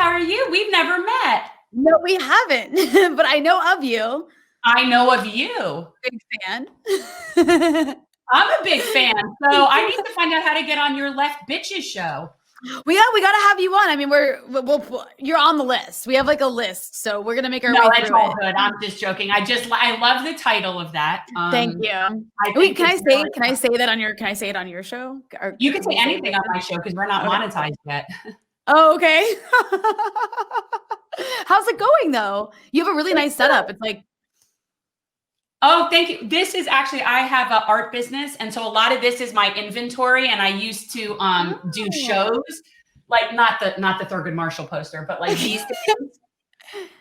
are you? We've never met. No, we haven't, but I know of you. I know of you. Big fan. I'm a big fan. So I need to find out how to get on your Left Bitches show. We got to have you on. I mean, you're on the list. We have like a list, so we're gonna make our way through it. No, that's all good. I'm just joking. I love the title of that. Thank you. Wait, can I say that on your? Can I say it on your show? Or you can say anything on my show because we're not monetized yet. Oh, okay. How's it going though? You have a really nice setup. It's like. Oh, thank you. This is actually, I have an art business. And so a lot of this is my inventory. And I used to do shows, like not the Thurgood Marshall poster, but like these things.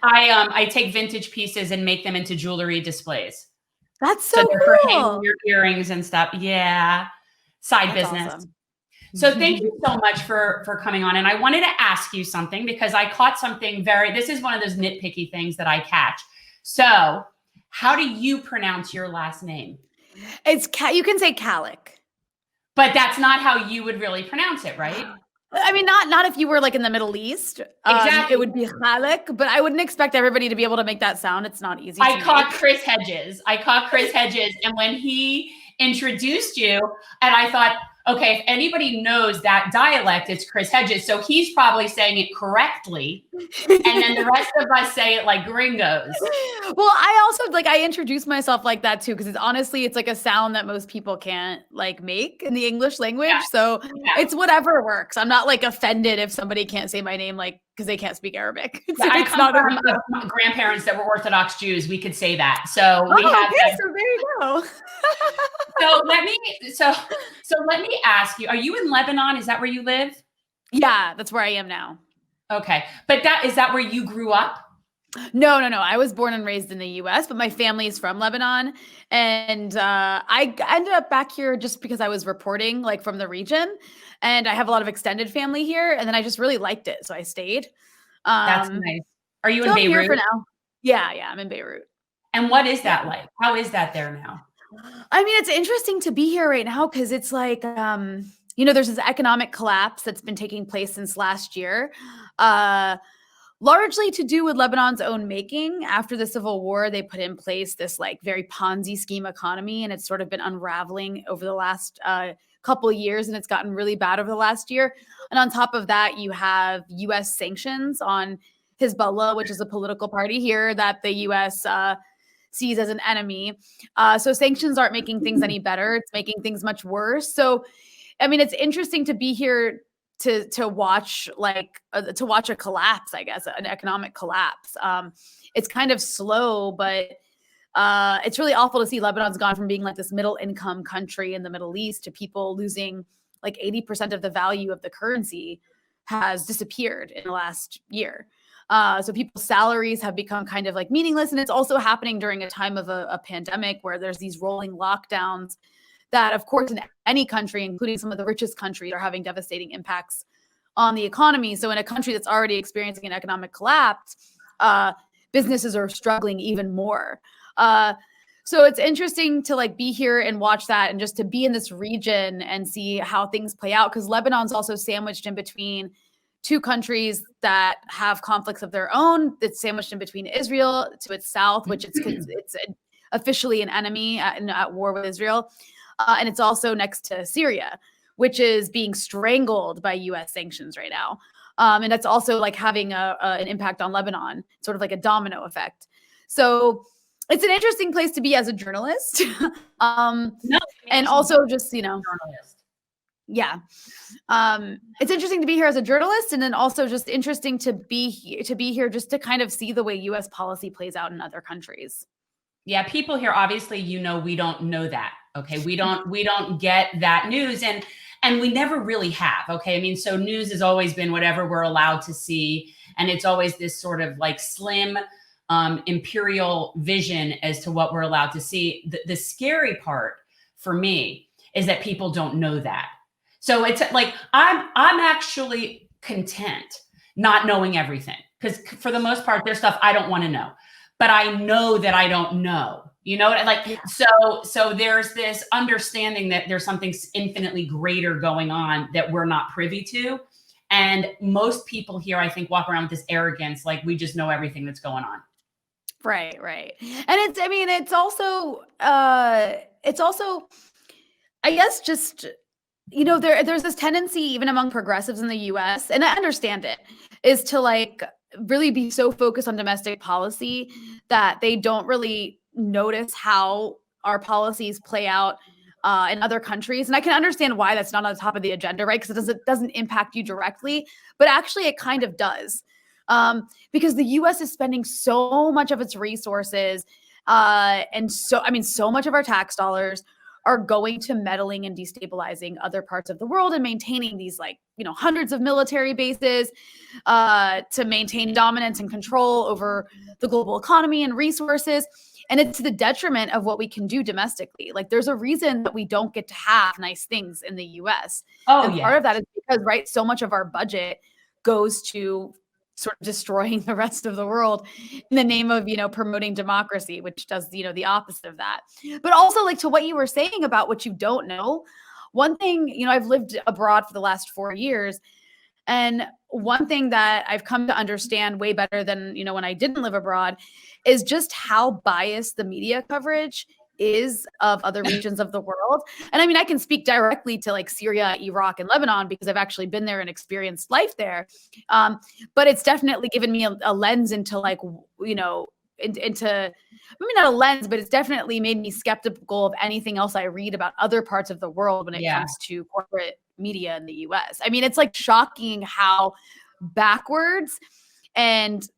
I take vintage pieces and make them into jewelry displays. That's so cool. For hanging your earrings and stuff. Yeah. That's business. Awesome. So thank you so much for coming on. And I wanted to ask you something because I caught something this is one of those nitpicky things that I catch. So how do you pronounce your last name? You can say Khalek. But that's not how you would really pronounce it, right? I mean, not if you were like in the Middle East. Exactly. It would be Khalek, but I wouldn't expect everybody to be able to make that sound. It's not easy. I caught Chris Hedges. And when he introduced you, and I thought, okay, if anybody knows that dialect, it's Chris Hedges. So he's probably saying it correctly. And then the rest of us say it like gringos. Well, I also I introduce myself like that too, because it's like a sound that most people can't like make in the English language. Yeah. So it's whatever works. I'm not like offended if somebody can't say my name because they can't speak Arabic. I come from grandparents that were Orthodox Jews. We could say that. So we have. Okay, so there you go. So let me ask you, are you in Lebanon? Is that where you live? Yeah, that's where I am now. Okay. But is that where you grew up? No. I was born and raised in the US, but my family is from Lebanon. And I ended up back here just because I was reporting like from the region. And I have a lot of extended family here. And then I just really liked it. So I stayed. That's nice. Are you in Beirut? I'm here for now. Yeah, I'm in Beirut. And what is that like? How is that there now? I mean, it's interesting to be here right now because it's like, there's this economic collapse that's been taking place since last year, largely to do with Lebanon's own making. After the civil war, they put in place this like very Ponzi scheme economy, and it's sort of been unraveling over the last couple of years, and it's gotten really bad over the last year. And on top of that, you have U.S. sanctions on Hezbollah, which is a political party here that the U.S. Sees as an enemy. So sanctions aren't making things any better. It's making things much worse. So, I mean, it's interesting to be here to watch a collapse, I guess, an economic collapse. It's kind of slow, but it's really awful to see Lebanon's gone from being like this middle income country in the Middle East to people losing like 80% of the value of the currency has disappeared in the last year. So people's salaries have become kind of like meaningless. And it's also happening during a time of a pandemic where there's these rolling lockdowns that, of course, in any country, including some of the richest countries, are having devastating impacts on the economy. So in a country that's already experiencing an economic collapse, businesses are struggling even more. So it's interesting to like be here and watch that and just to be in this region and see how things play out, because Lebanon's also sandwiched in between two countries that have conflicts of their own. It's sandwiched in between Israel to its south, which it's officially an enemy at war with Israel. And it's also next to Syria, which is being strangled by U.S. sanctions right now. And that's also like having an impact on Lebanon, sort of like a domino effect. So it's an interesting place to be as a journalist. And also just, journalist. Yeah. It's interesting to be here as a journalist, and then also just interesting to be here just to kind of see the way U.S. policy plays out in other countries. Yeah. People here, obviously, we don't know that. Okay. We don't get that news, and we never really have. Okay. I mean, so news has always been whatever we're allowed to see. And it's always this sort of like slim, imperial vision as to what we're allowed to see. The scary part for me is that people don't know that. So it's like, I'm actually content not knowing everything, because for the most part, there's stuff I don't want to know, but I know that I don't know, so there's this understanding that there's something infinitely greater going on that we're not privy to. And most people here, I think, walk around with this arrogance, like we just know everything that's going on. Right, right. And it's also, I guess, just, there's this tendency even among progressives in the US, and I understand it, is to like really be so focused on domestic policy that they don't really notice how our policies play out in other countries. And I can understand why that's not on the top of the agenda, right? Because it doesn't impact you directly, but actually it kind of does. Because the US is spending so much of its resources, and so much of our tax dollars are going to meddling and destabilizing other parts of the world and maintaining these hundreds of military bases to maintain dominance and control over the global economy and resources. And it's to the detriment of what we can do domestically. Like, there's a reason that we don't get to have nice things in the US. Oh, and yeah. part of that is because, right, so much of our budget goes to sort of destroying the rest of the world in the name of, promoting democracy, which does, the opposite of that. But also, like, to what you were saying about what you don't know, one thing, I've lived abroad for the last 4 years. And one thing that I've come to understand way better than, when I didn't live abroad is just how biased the media coverage is of other regions of the world. And I mean, I can speak directly to like Syria, Iraq, and Lebanon because I've actually been there and experienced life there. But it's definitely given me a lens into like, into maybe not a lens, but it's definitely made me skeptical of anything else I read about other parts of the world when it comes to corporate media in the US. I mean, it's like shocking how backwards and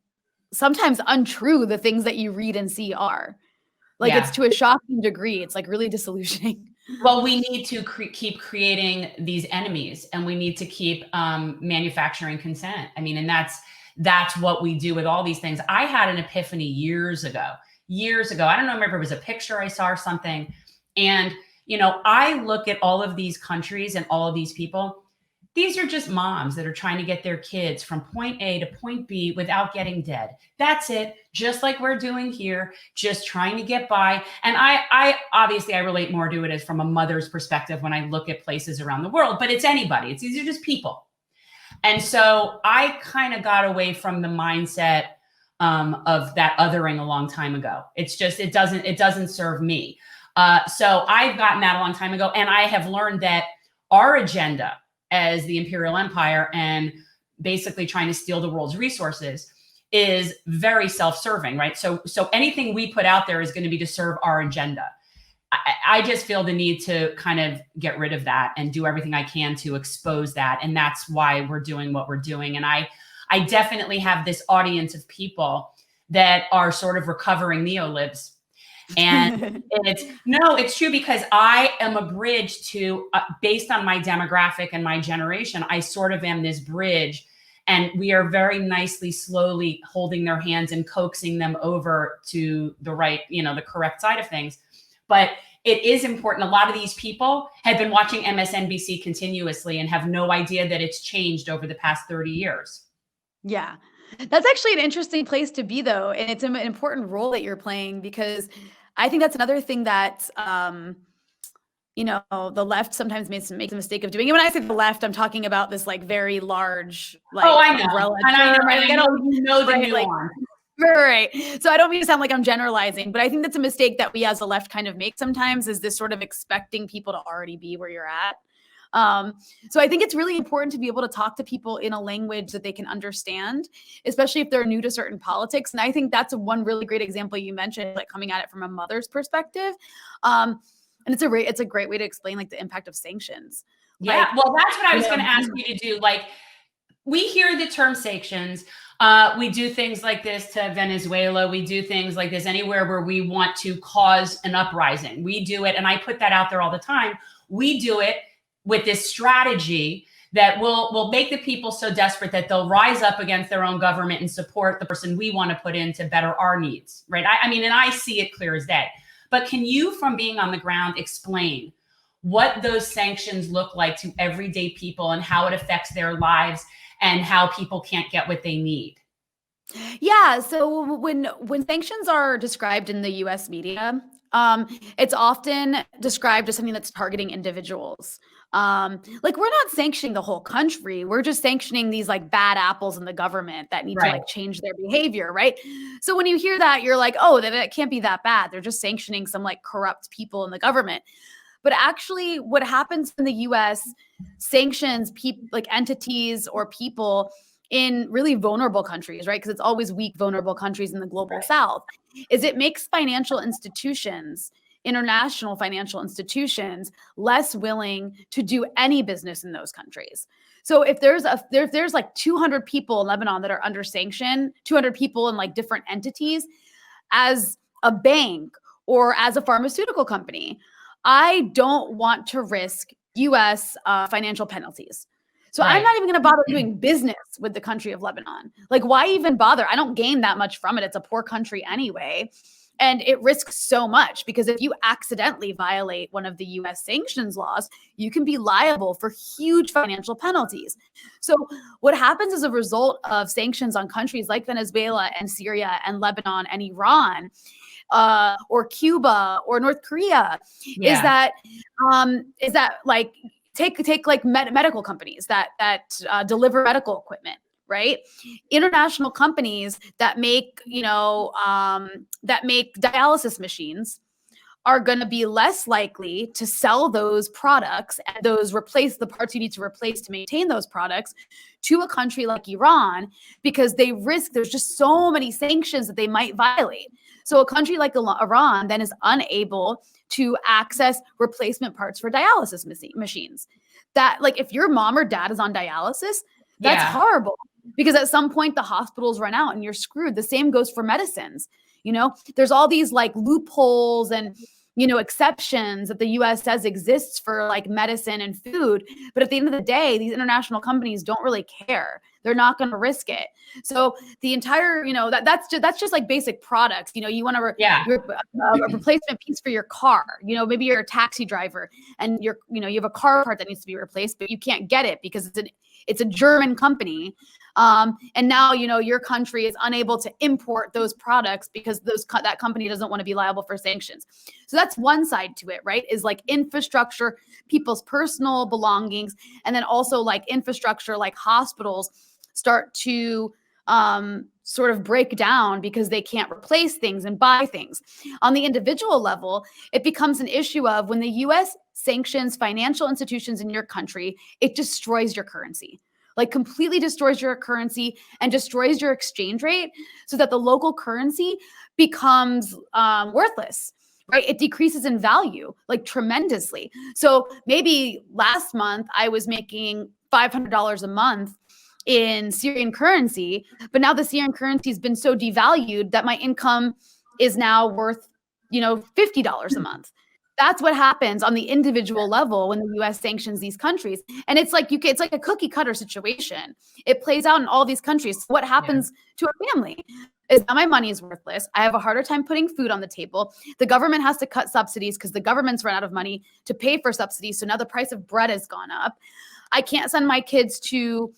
sometimes untrue the things that you read and see are. Like, it's to a shocking degree. It's like really disillusioning. Well, we need to keep creating these enemies, and we need to keep manufacturing consent. I mean, and that's what we do with all these things. I had an epiphany years ago. I don't know, remember it was a picture I saw or something. And, I look at all of these countries and all of these people. These are just moms that are trying to get their kids from point A to point B without getting dead. That's it. Just like we're doing here, just trying to get by. And I obviously I relate more to it as from a mother's perspective when I look at places around the world, but it's anybody. These are just people. And so I kind of got away from the mindset of that othering a long time ago. It's just, it doesn't serve me. So I've gotten that a long time ago. And I have learned that our agenda as the imperial empire and basically trying to steal the world's resources is very self-serving, right? So anything we put out there is going to be to serve our agenda. I just feel the need to kind of get rid of that and do everything I can to expose that. And that's why we're doing what we're doing. And I definitely have this audience of people that are sort of recovering neolibs. And it's true, because I am a bridge to, based on my demographic and my generation, I sort of am this bridge, and we are very nicely, slowly holding their hands and coaxing them over to the right, the correct side of things. But it is important. A lot of these people have been watching MSNBC continuously and have no idea that it's changed over the past 30 years. Yeah. That's actually an interesting place to be, though. And it's an important role that you're playing, because I think that's another thing that, the left sometimes makes the mistake of doing. And when I say the left, I'm talking about this like very large, like, I know. umbrella And term. I know the right, nuance. Right. So I don't mean to sound like I'm generalizing, but I think that's a mistake that we as the left kind of make sometimes, is this sort of expecting people to already be where you're at. So I think it's really important to be able to talk to people in a language that they can understand, especially if they're new to certain politics. And I think that's one really great example you mentioned, like coming at it from a mother's perspective. And it's a great way to explain like the impact of sanctions. Yeah. Well, that's what I was going to ask you to do. Like, we hear the term sanctions. We do things like this to Venezuela. We do things like this anywhere where we want to cause an uprising. We do it. And I put that out there all the time. We do it with this strategy that will make the people so desperate that they'll rise up against their own government and support the person we want to put in to better our needs, right? I mean, and I see it clear as day. But can you, from being on the ground, explain what those sanctions look like to everyday people and how it affects their lives and how people can't get what they need? Yeah. So when sanctions are described in the US media, It's often described as something that's targeting individuals. Like we're not sanctioning the whole country. We're just sanctioning these like bad apples in the government that need to like change their behavior, right? So when you hear that, you're like, oh, that can't be that bad. They're just sanctioning some like corrupt people in the government. But actually, what happens in the U.S. sanctions like entities or people in really vulnerable countries, right? Because it's always weak, vulnerable countries in the global South, is it makes financial institutions, international financial institutions, less willing to do any business in those countries. So if there's like 200 people in Lebanon that are under sanction, 200 people in like different entities, as a bank or as a pharmaceutical company, I don't want to risk U.S. Financial penalties. So I'm not even going to bother doing business with the country of Lebanon. Like, why even bother? I don't gain that much from it. It's a poor country anyway. And it risks so much because if you accidentally violate one of the U.S. sanctions laws, you can be liable for huge financial penalties. So what happens as a result of sanctions on countries like Venezuela and Syria and Lebanon and Iran, or Cuba or North Korea, is that like take like medical companies that deliver medical equipment, right? International companies that make that make dialysis machines are going to be less likely to sell those products and replace the parts you need to replace to maintain those products to a country like Iran, because they risk, there's just so many sanctions that they might violate. So a country like Iran then is unable to access replacement parts for dialysis machines. That, like, if your mom or dad is on dialysis, that's horrible, because at some point the hospitals run out and you're screwed. The same goes for medicines. There's all these like loopholes and, exceptions that the US says exists for like medicine and food. But at the end of the day, these international companies don't really care. They're not going to risk it. So the entire, that's just like basic products. You want a replacement piece for your car. Maybe you're a taxi driver and you have a car part that needs to be replaced, but you can't get it because it's a German company. And now, your country is unable to import those products because that company doesn't want to be liable for sanctions. So that's one side to it, right? Is like infrastructure, people's personal belongings, and then also like infrastructure, like hospitals start to sort of break down because they can't replace things and buy things. On the individual level, it becomes an issue of when the US sanctions financial institutions in your country, it destroys your currency. Like completely destroys your currency and destroys your exchange rate so that the local currency becomes worthless, right? It decreases in value like tremendously. So maybe last month I was making $500 a month in Syrian currency, but now the Syrian currency has been so devalued that my income is now worth, $50 a month. That's what happens on the individual level when the U.S. sanctions these countries. And it's like it's like a cookie cutter situation. It plays out in all these countries. What happens to a family is now my money is worthless. I have a harder time putting food on the table. The government has to cut subsidies because the government's run out of money to pay for subsidies. So now the price of bread has gone up. I can't send my kids to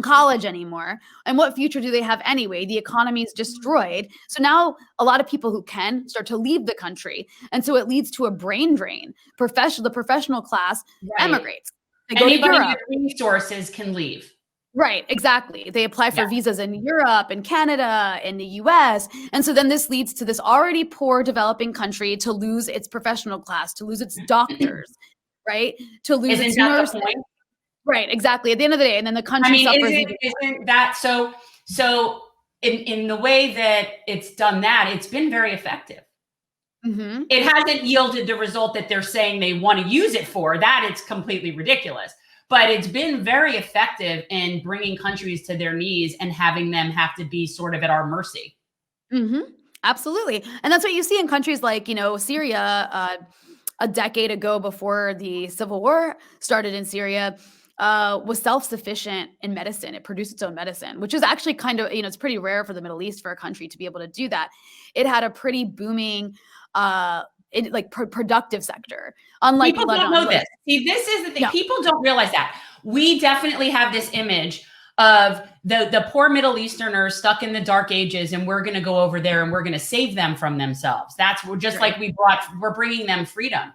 college anymore. And what future do they have anyway? The economy is destroyed. So now a lot of people who can start to leave the country. And so it leads to a brain drain. The professional class emigrates. They go to Europe. With resources can leave. Right, exactly. They apply for visas in Europe and Canada and the US. And so then this leads to this already poor developing country to lose its professional class, to lose its doctors, right? To lose its nurses. Right, exactly. At the end of the day, and then the country suffers. Isn't that so? So in the way that it's done that, it's been very effective. Mm-hmm. It hasn't yielded the result that they're saying they want to use it for. That it's completely ridiculous. But it's been very effective in bringing countries to their knees and having them have to be sort of at our mercy. Mm-hmm. Absolutely, and that's what you see in countries like Syria. A decade ago, before the civil war started in Syria, was self-sufficient in medicine. It produced its own medicine, which is actually kind of, it's pretty rare for the Middle East for a country to be able to do that. It had a pretty booming, productive sector. Unlike people Lebanon. Don't know this. See, this is the thing. No. People don't realize that. We definitely have this image of the poor Middle Easterners stuck in the dark ages, and we're going to go over there and we're going to save them from themselves. That's just like we're bringing them freedom.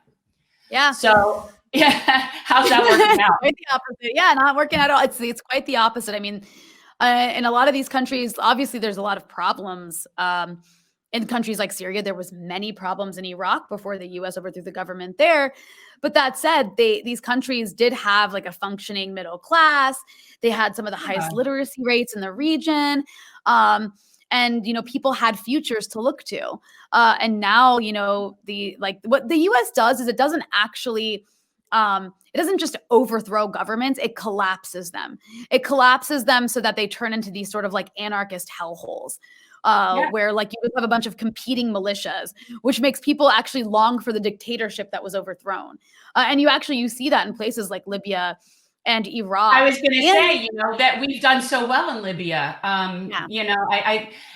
Yeah. So yeah, how's that working out? Quite the opposite. Yeah, not working at all. It's quite the opposite. I mean, in a lot of these countries, obviously there's a lot of problems. In countries like Syria, there was many problems in Iraq before the U.S. overthrew the government there. But that said, these countries did have like a functioning middle class. They had some of the highest literacy rates in the region. And, people had futures to look to. And now, what the U.S. does is it doesn't actually, it doesn't just overthrow governments, it collapses them. It collapses them so that they turn into these sort of like anarchist hellholes. Where like you have a bunch of competing militias, which makes people actually long for the dictatorship that was overthrown. And you see that in places like Libya and Iraq. I was going to say, that we've done so well in Libya.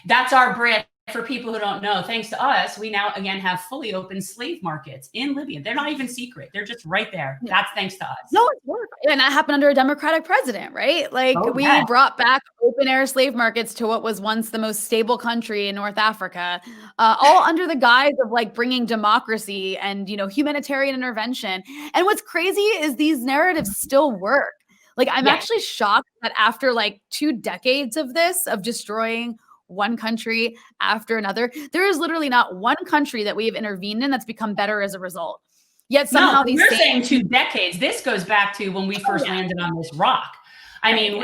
That's our brand. For people who don't know, thanks to us, we now again have fully open slave markets in Libya. They're not even secret. They're just right there. That's thanks to us. No, it's work. And that happened under a Democratic president, right? Like we brought back open air slave markets to what was once the most stable country in North Africa, all under the guise of like bringing democracy and, humanitarian intervention. And what's crazy is these narratives still work. Like I'm actually shocked that after like 2 decades of this, of destroying one country after another, there is literally not one country that we have intervened in that's become better as a result. Yet somehow you're saying 2 decades. This goes back to when we first landed on this rock. I mean,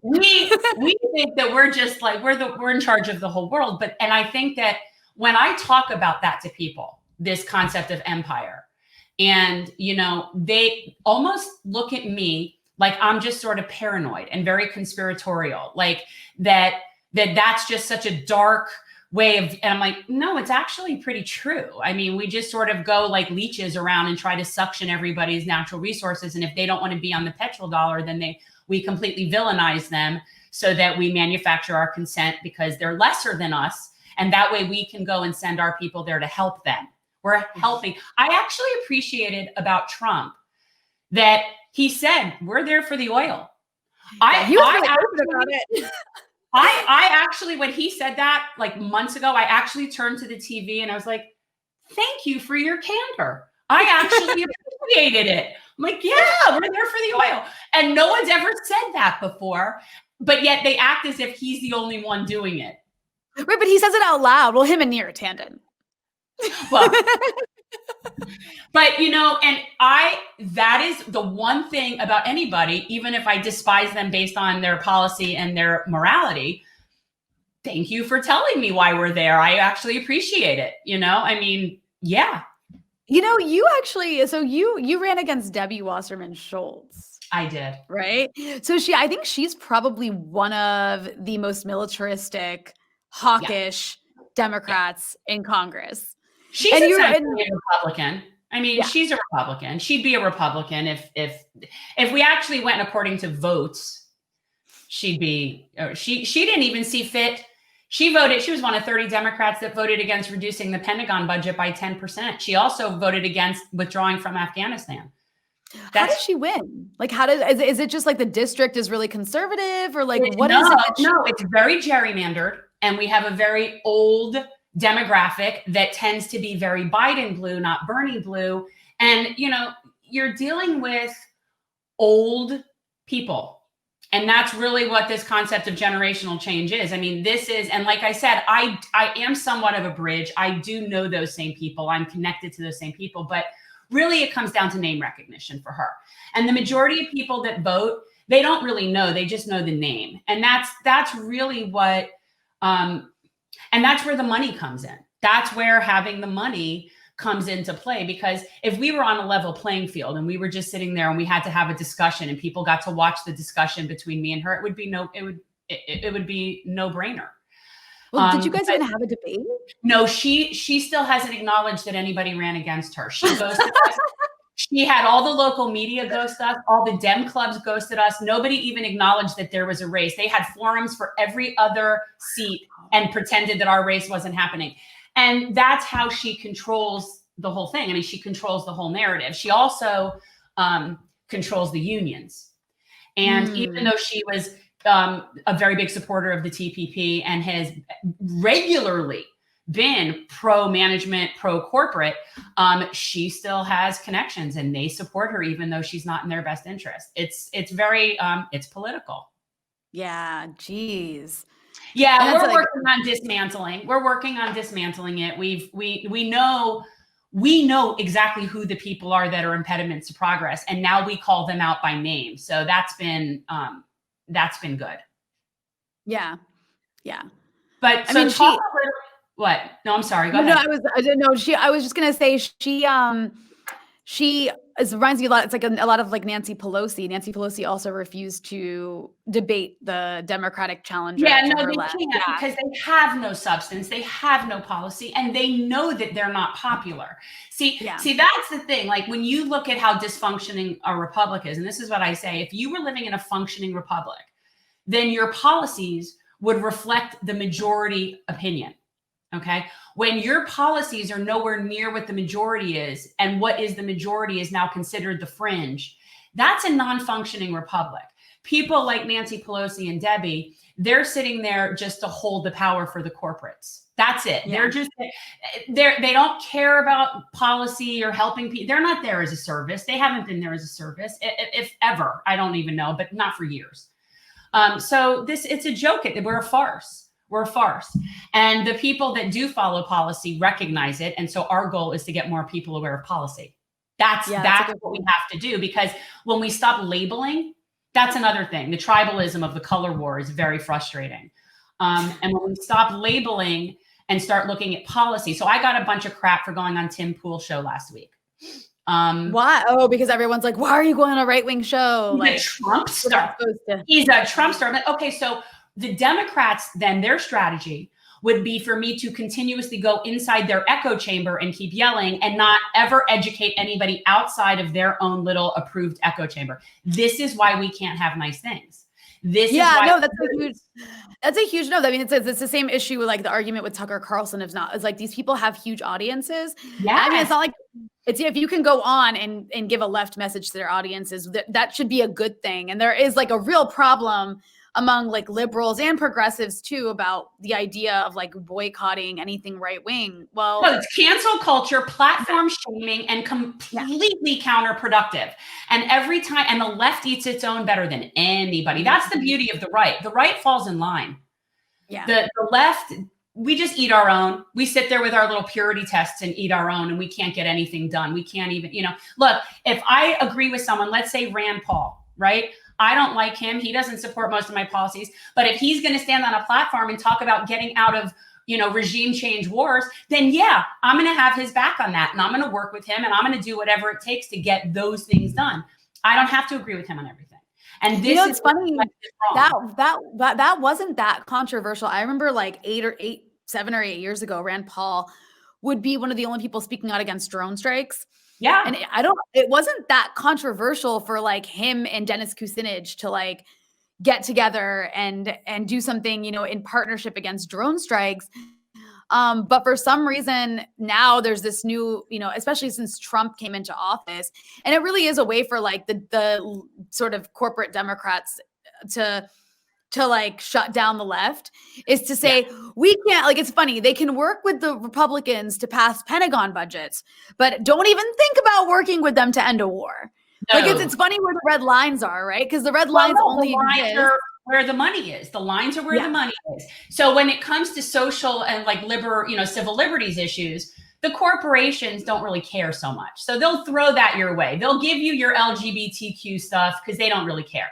we think that we're just like we're in charge of the whole world. And I think that when I talk about that to people, this concept of empire, and they almost look at me like I'm just sort of paranoid and very conspiratorial, like that's just such a dark way of, and I'm like, no, it's actually pretty true. I mean, we just sort of go like leeches around and try to suction everybody's natural resources. And if they don't want to be on the petrodollar, then we completely villainize them so that we manufacture our consent because they're lesser than us. And that way we can go and send our people there to help them. We're helping. I actually appreciated about Trump that he said, we're there for the oil. He was really open about it. I actually, when he said that like months ago, I actually turned to the TV and I was like, thank you for your candor. I actually appreciated it. I'm like, yeah, we're there for the oil. And no one's ever said that before, but yet they act as if he's the only one doing it. Right, but he says it out loud. Well, him and Neera Tanden. Well, but and that is the one thing about anybody, even if I despise them based on their policy and their morality, thank you for telling me why we're there. I actually appreciate it. I mean, yeah. You actually, so you ran against Debbie Wasserman Schultz. I did. Right. So I think she's probably one of the most militaristic, hawkish Democrats in Congress. She's essentially a Republican. I mean, she's a Republican. She'd be a Republican if we actually went according to votes. She'd be. She didn't even see fit. She voted. She was one of 30 Democrats that voted against reducing the Pentagon budget by 10%. She also voted against withdrawing from Afghanistan. How did she win? Like, is it just like the district is really conservative, or like what is it? No, it's very gerrymandered, and we have a very old demographic that tends to be very Biden blue, not Bernie blue. And, you're dealing with old people. And that's really what this concept of generational change is. I mean, this is, and like I said, I am somewhat of a bridge. I do know those same people. I'm connected to those same people, but really it comes down to name recognition for her. And the majority of people that vote, they don't really know, they just know the name. And that's really what, and that's where the money comes in. That's where having the money comes into play, because if we were on a level playing field and we were just sitting there and we had to have a discussion and people got to watch the discussion between me and her, it would be no brainer. Well, did you guys even have a debate? No, she still hasn't acknowledged that anybody ran against her. She ghosted us. She had all the local media ghost us. All the Dem clubs ghosted us. Nobody even acknowledged that there was a race. They had forums for every other seat and pretended that our race wasn't happening. And that's how she controls the whole thing. I mean, she controls the whole narrative. She also controls the unions. And even though she was a very big supporter of the TPP and has regularly been pro-management, pro-corporate, she still has connections and they support her even though she's not in their best interest. It's very, it's political. Yeah, geez. Yeah, we're working on dismantling. We're working on dismantling it. We know exactly who the people are that are impediments to progress, and now we call them out by name. So that's been good. Yeah, yeah. But I mean, what? No, I'm sorry. Go ahead. No, I didn't know. I was just gonna say she reminds me a lot. It's like a lot of like Nancy Pelosi. Nancy Pelosi also refused to debate the Democratic challenger. Yeah, no, they can't because they have no substance, they have no policy, and they know that they're not popular. See, that's the thing. Like when you look at how dysfunctioning a republic is, and this is what I say: if you were living in a functioning republic, then your policies would reflect the majority opinion. Okay. When your policies are nowhere near what the majority is, and what is the majority is now considered the fringe, that's a non-functioning republic. People like Nancy Pelosi and Debbie, they're sitting there just to hold the power for the corporates. That's it. Yeah. They don't care about policy or helping people. They're not there as a service. They haven't been there as a service, if ever. I don't even know, but not for years. So it's a joke. We're a farce. We're a farce. And the people that do follow policy recognize it. And so our goal is to get more people aware of policy. That's what we have to do, because when we stop labeling, that's another thing. The tribalism of the color war is very frustrating. And when we stop labeling and start looking at policy. So I got a bunch of crap for going on Tim Pool's show last week. Why? Oh, because everyone's like, why are you going on a right-wing show? He's a Trump star. He's a Trump star. But okay, so the Democrats, then their strategy would be for me to continuously go inside their echo chamber and keep yelling and not ever educate anybody outside of their own little approved echo chamber. This is why we can't have nice things. That's a huge no. I mean, it's the same issue with like the argument with Tucker Carlson. It's like these people have huge audiences. Yeah. I mean, it's not like if you can go on and give a left message to their audiences, that should be a good thing. And there is like a real problem among like liberals and progressives too about the idea of like boycotting anything right wing. Well, it's cancel culture, platform shaming, and completely counterproductive. And every time, and the left eats its own better than anybody. That's the beauty of the right. The right falls in line. Yeah. The left, we just eat our own. We sit there with our little purity tests and eat our own, and we can't get anything done. We can't even, look, if I agree with someone, let's say Rand Paul, right? I don't like him. He doesn't support most of my policies. But if he's going to stand on a platform and talk about getting out of, regime change wars, then yeah, I'm going to have his back on that. And I'm going to work with him and I'm going to do whatever it takes to get those things done. I don't have to agree with him on everything. And this is funny. That wasn't that controversial. I remember like 7 or 8 years ago, Rand Paul would be one of the only people speaking out against drone strikes. Yeah. And it wasn't that controversial for like him and Dennis Kucinich to like get together and do something, in partnership against drone strikes. But for some reason now there's this new, especially since Trump came into office, and it really is a way for like the sort of corporate Democrats to like shut down the left, is to say, we can't, like, it's funny. They can work with the Republicans to pass Pentagon budgets, but don't even think about working with them to end a war. No. Like it's funny where the red lines are, right? Because the red lines only exist where the money is. The lines are where the money is. So when it comes to social and like civil liberties issues, the corporations don't really care so much. So they'll throw that your way. They'll give you your LGBTQ stuff because they don't really care.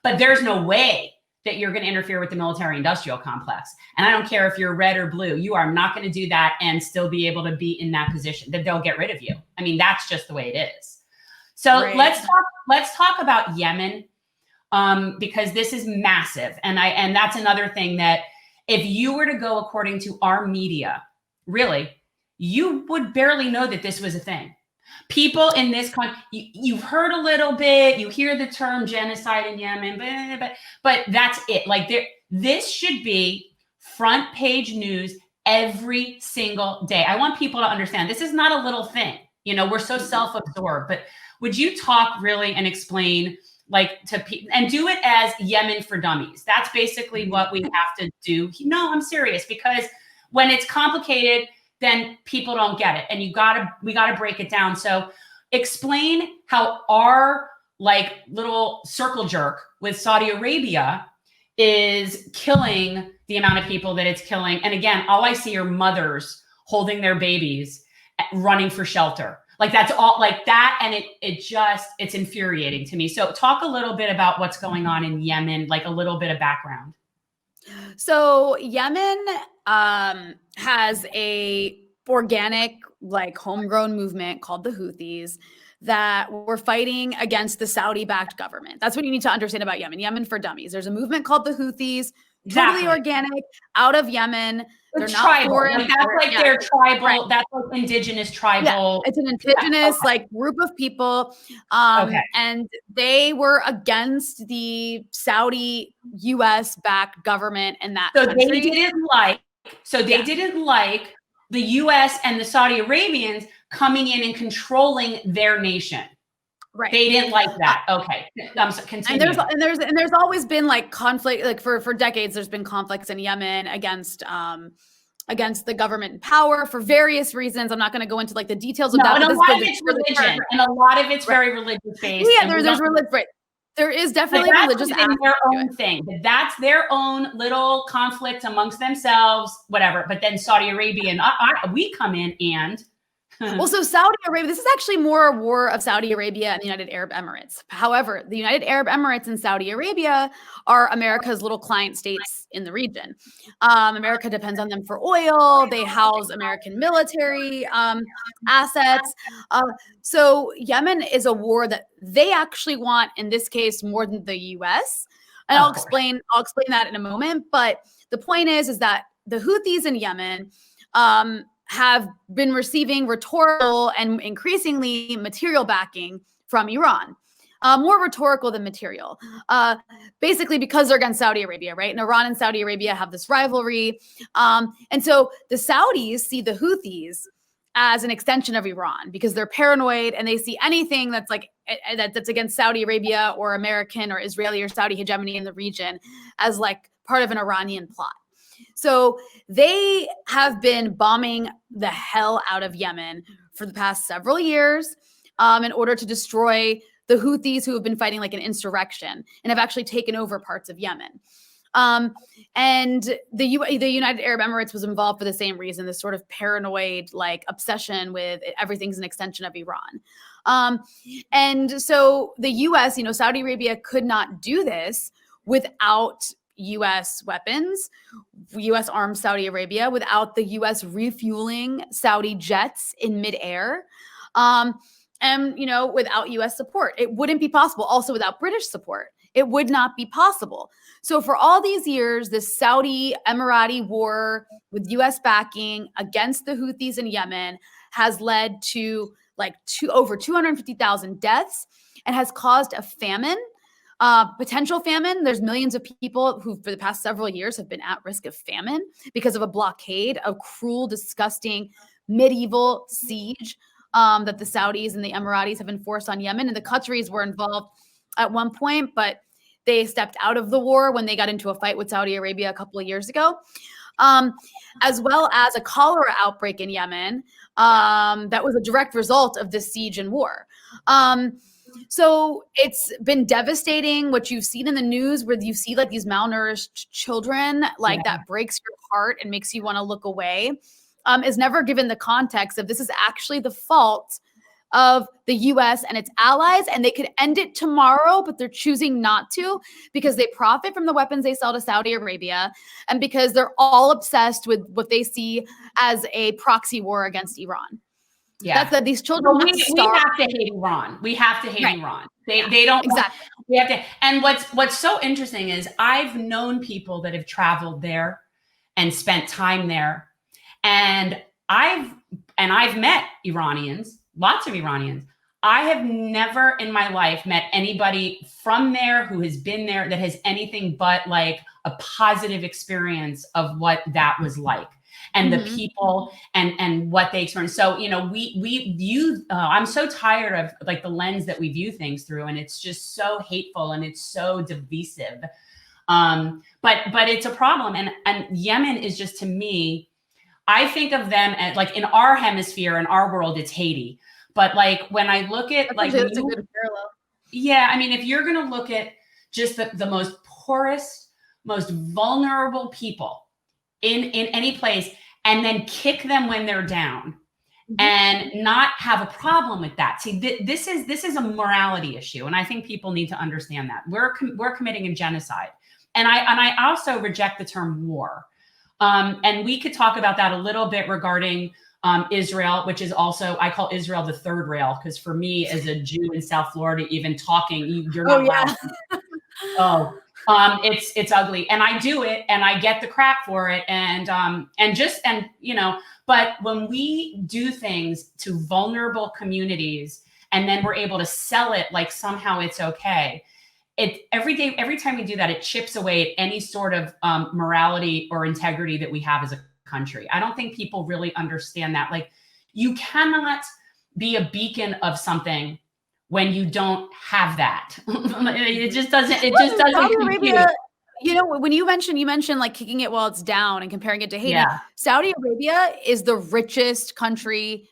But there's no way that you're going to interfere with the military industrial complex. And I don't care if you're red or blue, you are not going to do that and still be able to be in that position, that they'll get rid of you. I mean, that's just the way it is. So let's talk about Yemen, because this is massive. And that's another thing that if you were to go according to our media, really, you would barely know that this was a thing. People in this country, you've heard a little bit, you hear the term genocide in Yemen, but that's it. Like this should be front page news every single day. I want people to understand this is not a little thing. We're so self-absorbed, but would you talk really and explain and do it as Yemen for Dummies. That's basically what we have to do. No, I'm serious, because when it's complicated, then people don't get it. And we gotta break it down. So explain how our like little circle jerk with Saudi Arabia is killing the amount of people that it's killing. And again, all I see are mothers holding their babies, running for shelter. Like that's all like that. And it's infuriating to me. So talk a little bit about what's going on in Yemen, like a little bit of background. So Yemen has a organic, like homegrown movement called the Houthis that were fighting against the Saudi-backed government. That's what you need to understand about Yemen. Yemen for Dummies. There's a movement called the Houthis, totally organic, out of Yemen. They're not tribal. foreign. Like that's like their tribal. Right. That's like indigenous tribal. Yeah, it's an indigenous like group of people, and they were against the Saudi U.S. backed government and that. So country. they didn't like the U.S. and the Saudi Arabians coming in and controlling their nation. Right. They didn't like that. Okay. Continue. And there's always been like conflict, like for decades, there's been conflicts in Yemen against the government in power for various reasons. I'm not going to go into like the details of that. And a lot of it's religion, and a lot of it's very religious based. Yeah, there's religion. Right. There is definitely religious aspect their own thing. That's their own little conflict amongst themselves, whatever. But then Saudi Arabia and we come in and. Well, so Saudi Arabia, this is actually more a war of Saudi Arabia and the United Arab Emirates. However, the United Arab Emirates and Saudi Arabia are America's little client states in the region. America depends on them for oil. They house American military assets. So Yemen is a war that they actually want, in this case, more than the U.S. And I'll explain that in a moment. But the point is that the Houthis in Yemen have been receiving rhetorical and increasingly material backing from Iran. More rhetorical than material, basically because they're against Saudi Arabia, right? And Iran and Saudi Arabia have this rivalry. And so the Saudis see the Houthis as an extension of Iran because they're paranoid and they see anything that's like that's against Saudi Arabia or American or Israeli or Saudi hegemony in the region as like part of an Iranian plot. So they have been bombing the hell out of Yemen for the past several years in order to destroy the Houthis who have been fighting like an insurrection and have actually taken over parts of Yemen. And the United Arab Emirates was involved for the same reason, this sort of paranoid like obsession with everything's an extension of Iran. And so the US, Saudi Arabia could not do this without U.S. weapons, U.S. armed Saudi Arabia, without the U.S. refueling Saudi jets in midair, and, without U.S. support. It wouldn't be possible. Also, without British support, it would not be possible. So for all these years, this Saudi Emirati war with U.S. backing against the Houthis in Yemen has led to over 250,000 deaths and has caused a famine. Potential famine. There's millions of people who for the past several years have been at risk of famine because of a blockade, a cruel, disgusting medieval siege that the Saudis and the Emiratis have enforced on Yemen. And the Qataris were involved at one point, but they stepped out of the war when they got into a fight with Saudi Arabia a couple of years ago, as well as a cholera outbreak in Yemen that was a direct result of this siege and war. So it's been devastating what you've seen in the news where you see like these malnourished children, that breaks your heart and makes you want to look away, is never given the context of this is actually the fault of the U.S. and its allies, and they could end it tomorrow, but they're choosing not to because they profit from the weapons they sell to Saudi Arabia and because they're all obsessed with what they see as a proxy war against Iran. Yeah, that's that these children. We have to hate Iran. We have to hate Iran. They don't exactly. We have to. And what's so interesting is I've known people that have traveled there and spent time there, and I've met Iranians, lots of Iranians. I have never in my life met anybody from there who has been there that has anything but like a positive experience of what that was like. and the people and what they experience. So, you know, we view, I'm so tired of like the lens that we view things through, and it's just so hateful and it's so divisive. But it's a problem. And Yemen is just, to me, I think of them as like in our hemisphere, in our world, it's Haiti. But like when I look at like, that's a good parallel. Yeah, I mean, if you're going to look at just the most poorest, most vulnerable people in any place, and then kick them when they're down, and not have a problem with that. See, this is a morality issue, and I think people need to understand that we're committing a genocide. And I also reject the term war. And we could talk about that a little bit regarding Israel, which is also, I call Israel the third rail, because for me as a Jew in South Florida, even talking, you're not allowed. It's ugly, and I do it, and I get the crap for it, and you know, but when we do things to vulnerable communities, and then we're able to sell it like somehow it's okay, every time we do that, it chips away at any sort of morality or integrity that we have as a country. I don't think people really understand that. Like, you cannot be a beacon of something when you don't have that. It just doesn't Saudi compute. Arabia, you know, when you mentioned like kicking it while it's down and comparing it to Haiti, Saudi Arabia is the richest country,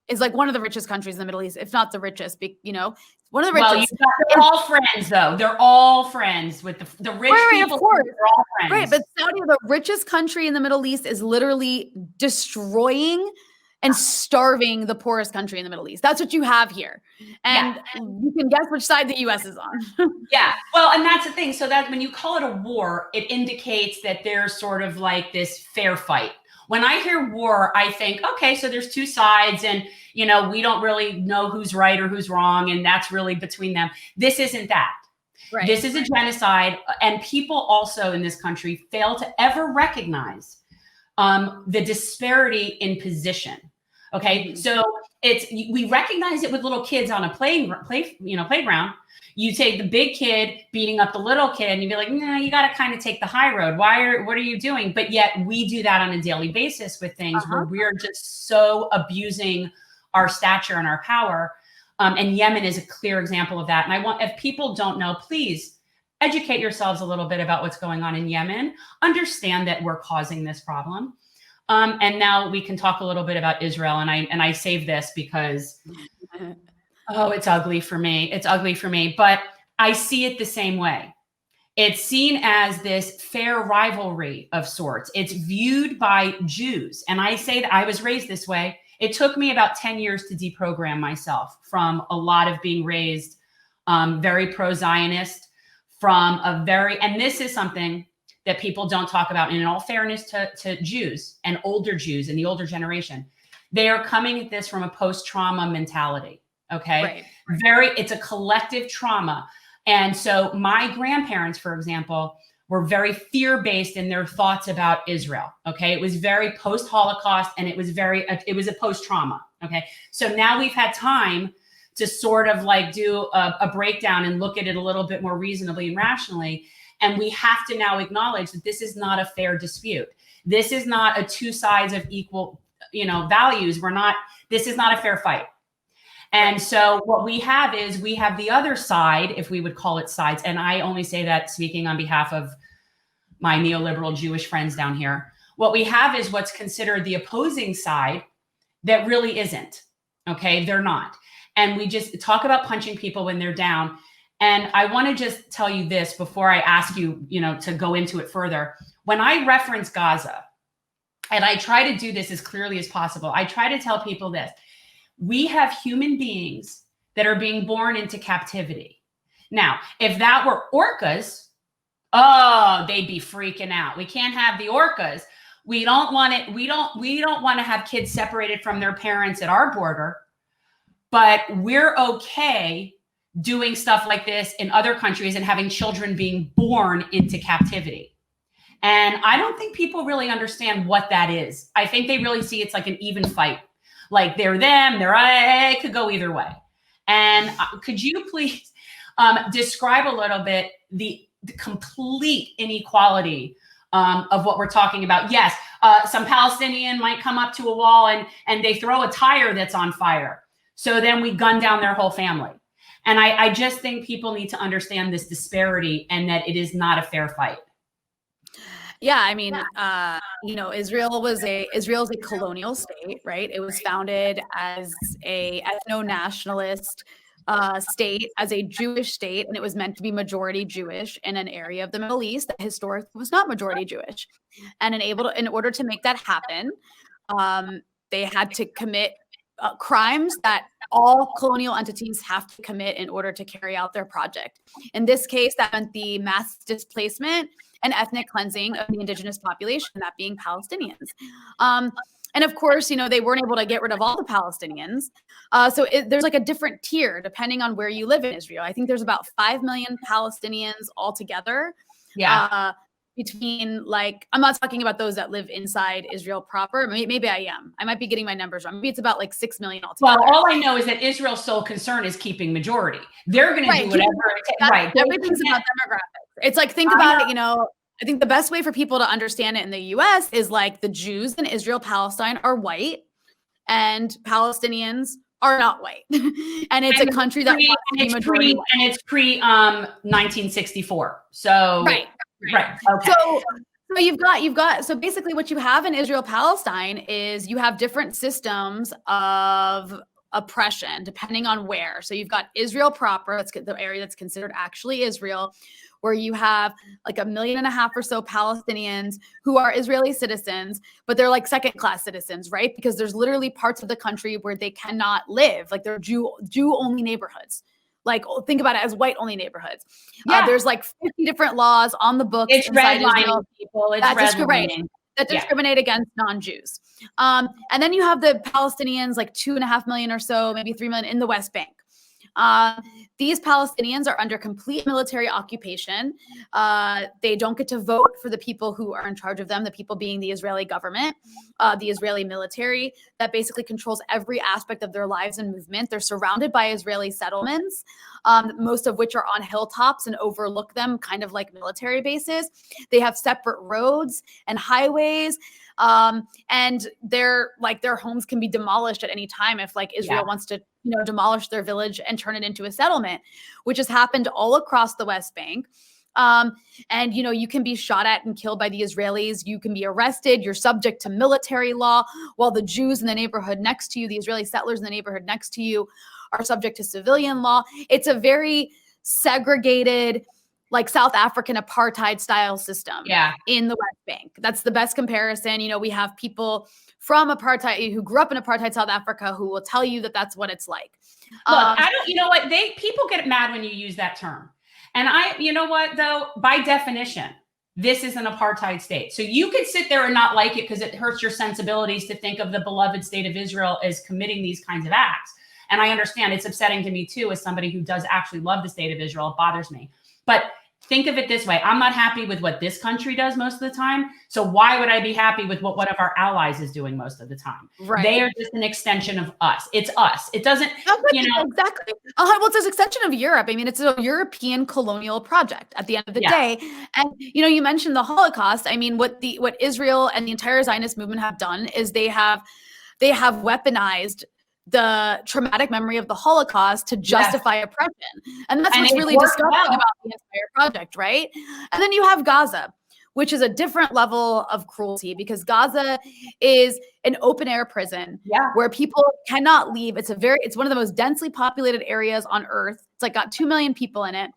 is like one of the richest countries in the Middle East, if not the richest, you know, one of the richest. Well, they're all friends, though. They're all friends with the rich people. Of course. They're all friends. Right, but Saudi, the richest country in the Middle East, is literally destroying and starving the poorest country in the Middle East. That's what you have here. And you can guess which side the US is on. Yeah. Well, and that's the thing. So that when you call it a war, it indicates that there's sort of like this fair fight. When I hear war, I think, okay, so there's two sides, and, you know, we don't really know who's right or who's wrong, and that's really between them. This isn't that. Right. This is a genocide, and people also in this country fail to ever recognize the disparity in position. Okay, so we recognize it with little kids on a playground. You take the big kid beating up the little kid, and you'd be like, no, you got to kind of take the high road. What are you doing? But yet we do that on a daily basis with things where we're just so abusing our stature and our power. And Yemen is a clear example of that. And if people don't know, please educate yourselves a little bit about what's going on in Yemen. Understand that we're causing this problem. And now we can talk a little bit about Israel. And I saved this because, it's ugly for me. It's ugly for me. But I see it the same way. It's seen as this fair rivalry of sorts. It's viewed by Jews. And I say that I was raised this way. It took me about 10 years to deprogram myself from a lot of being raised very pro-Zionist, and this is something that people don't talk about. And in all fairness to Jews and older Jews and the older generation, they are coming at this from a post-trauma mentality. Okay. Right. It's a collective trauma. And so my grandparents, for example, were very fear-based in their thoughts about Israel. Okay. It was very post-Holocaust, and it was a post-trauma. Okay. So now we've had time to sort of like do a breakdown and look at it a little bit more reasonably and rationally. And we have to now acknowledge that this is not a fair dispute. This is not a two sides of equal, values. This is not a fair fight. And so what we have is the other side, if we would call it sides. And I only say that speaking on behalf of my neoliberal Jewish friends down here. What we have is what's considered the opposing side that really isn't. Okay, they're not. And we just talk about punching people when they're down. And I want to just tell you this before I ask you, to go into it further. When I reference Gaza, and I try to do this as clearly as possible, I try to tell people this. We have human beings that are being born into captivity. Now, if that were orcas, they'd be freaking out. We can't have the orcas. We don't want it. We don't want to have kids separated from their parents at our border, but we're okay doing stuff like this in other countries and having children being born into captivity. And I don't think people really understand what that is. I think they really see it's like an even fight. Like they're them, it could go either way. And could you please describe a little bit the complete inequality of what we're talking about. Yes, some Palestinian might come up to a wall and they throw a tire that's on fire. So then we gun down their whole family. And I just think people need to understand this disparity and that it is not a fair fight. Yeah, I mean, Israel's a colonial state, right? It was founded as a ethno-nationalist state, as a Jewish state, and it was meant to be majority Jewish in an area of the Middle East that historically was not majority Jewish. And in order to make that happen, they had to commit crimes that all colonial entities have to commit in order to carry out their project. In this case, that meant the mass displacement and ethnic cleansing of the indigenous population, that being Palestinians. And of course, they weren't able to get rid of all the Palestinians. So there's like a different tier depending on where you live in Israel. I think there's about 5 million Palestinians altogether. Yeah. Between I'm not talking about those that live inside Israel proper. Maybe I am. I might be getting my numbers wrong. Maybe it's about 6 million altogether. Well, all I know is that Israel's sole concern is keeping majority. They're going to do whatever. Right. Everything's about demographics. It's think about it, I think the best way for people to understand it in the US is the Jews in Israel, Palestine are white and Palestinians are not white. And it's a country that wants to be majority white. And it's pre 1964. So right. Okay. So you've got so basically what you have in Israel Palestine is you have different systems of oppression depending on where. So you've got Israel proper, that's the area that's considered actually Israel, where you have 1.5 million or so Palestinians who are Israeli citizens, but they're second-class citizens, right? Because there's literally parts of the country where they cannot live, they're Jew-only neighborhoods. Think about it as white-only neighborhoods. Yeah. There's 50 different laws on the books. It's redlining people. It's redlining. That discriminate against non-Jews. And then you have the Palestinians, 2.5 million or so, maybe 3 million in the West Bank. These Palestinians are under complete military occupation. They don't get to vote for the people who are in charge of them, the people being the Israeli government, the Israeli military that basically controls every aspect of their lives and movement. They're surrounded by Israeli settlements, most of which are on hilltops and overlook them kind of like military bases. They have separate roads and highways. And their homes can be demolished at any time if Israel wants to demolish their village and turn it into a settlement, which has happened all across the West Bank. And you can be shot at and killed by the Israelis. You can be arrested. You're subject to military law, while the Jews in the neighborhood next to you, the Israeli settlers in the neighborhood next to you, are subject to civilian law. It's a very segregated, South African apartheid style system in the West Bank. That's the best comparison. We have people from apartheid who grew up in apartheid South Africa who will tell you that that's what it's like. Look, people get mad when you use that term. And by definition, this is an apartheid state. So you could sit there and not like it because it hurts your sensibilities to think of the beloved state of Israel as committing these kinds of acts. And I understand it's upsetting to me too, as somebody who does actually love the state of Israel. It bothers me. But think of it this way. I'm not happy with what this country does most of the time. So why would I be happy with what one of our allies is doing most of the time? Right. They are just an extension of us. It's us. It doesn't, Exactly. Well, it's an extension of Europe. I mean, it's a European colonial project at the end of the day. And, you mentioned the Holocaust. I mean, what Israel and the entire Zionist movement have done is they have weaponized the traumatic memory of the Holocaust to justify oppression. And that's what's really disgusting about the entire project, right? And then you have Gaza, which is a different level of cruelty because Gaza is an open air prison where people cannot leave. It's one of the most densely populated areas on earth. It's got 2 million people in it.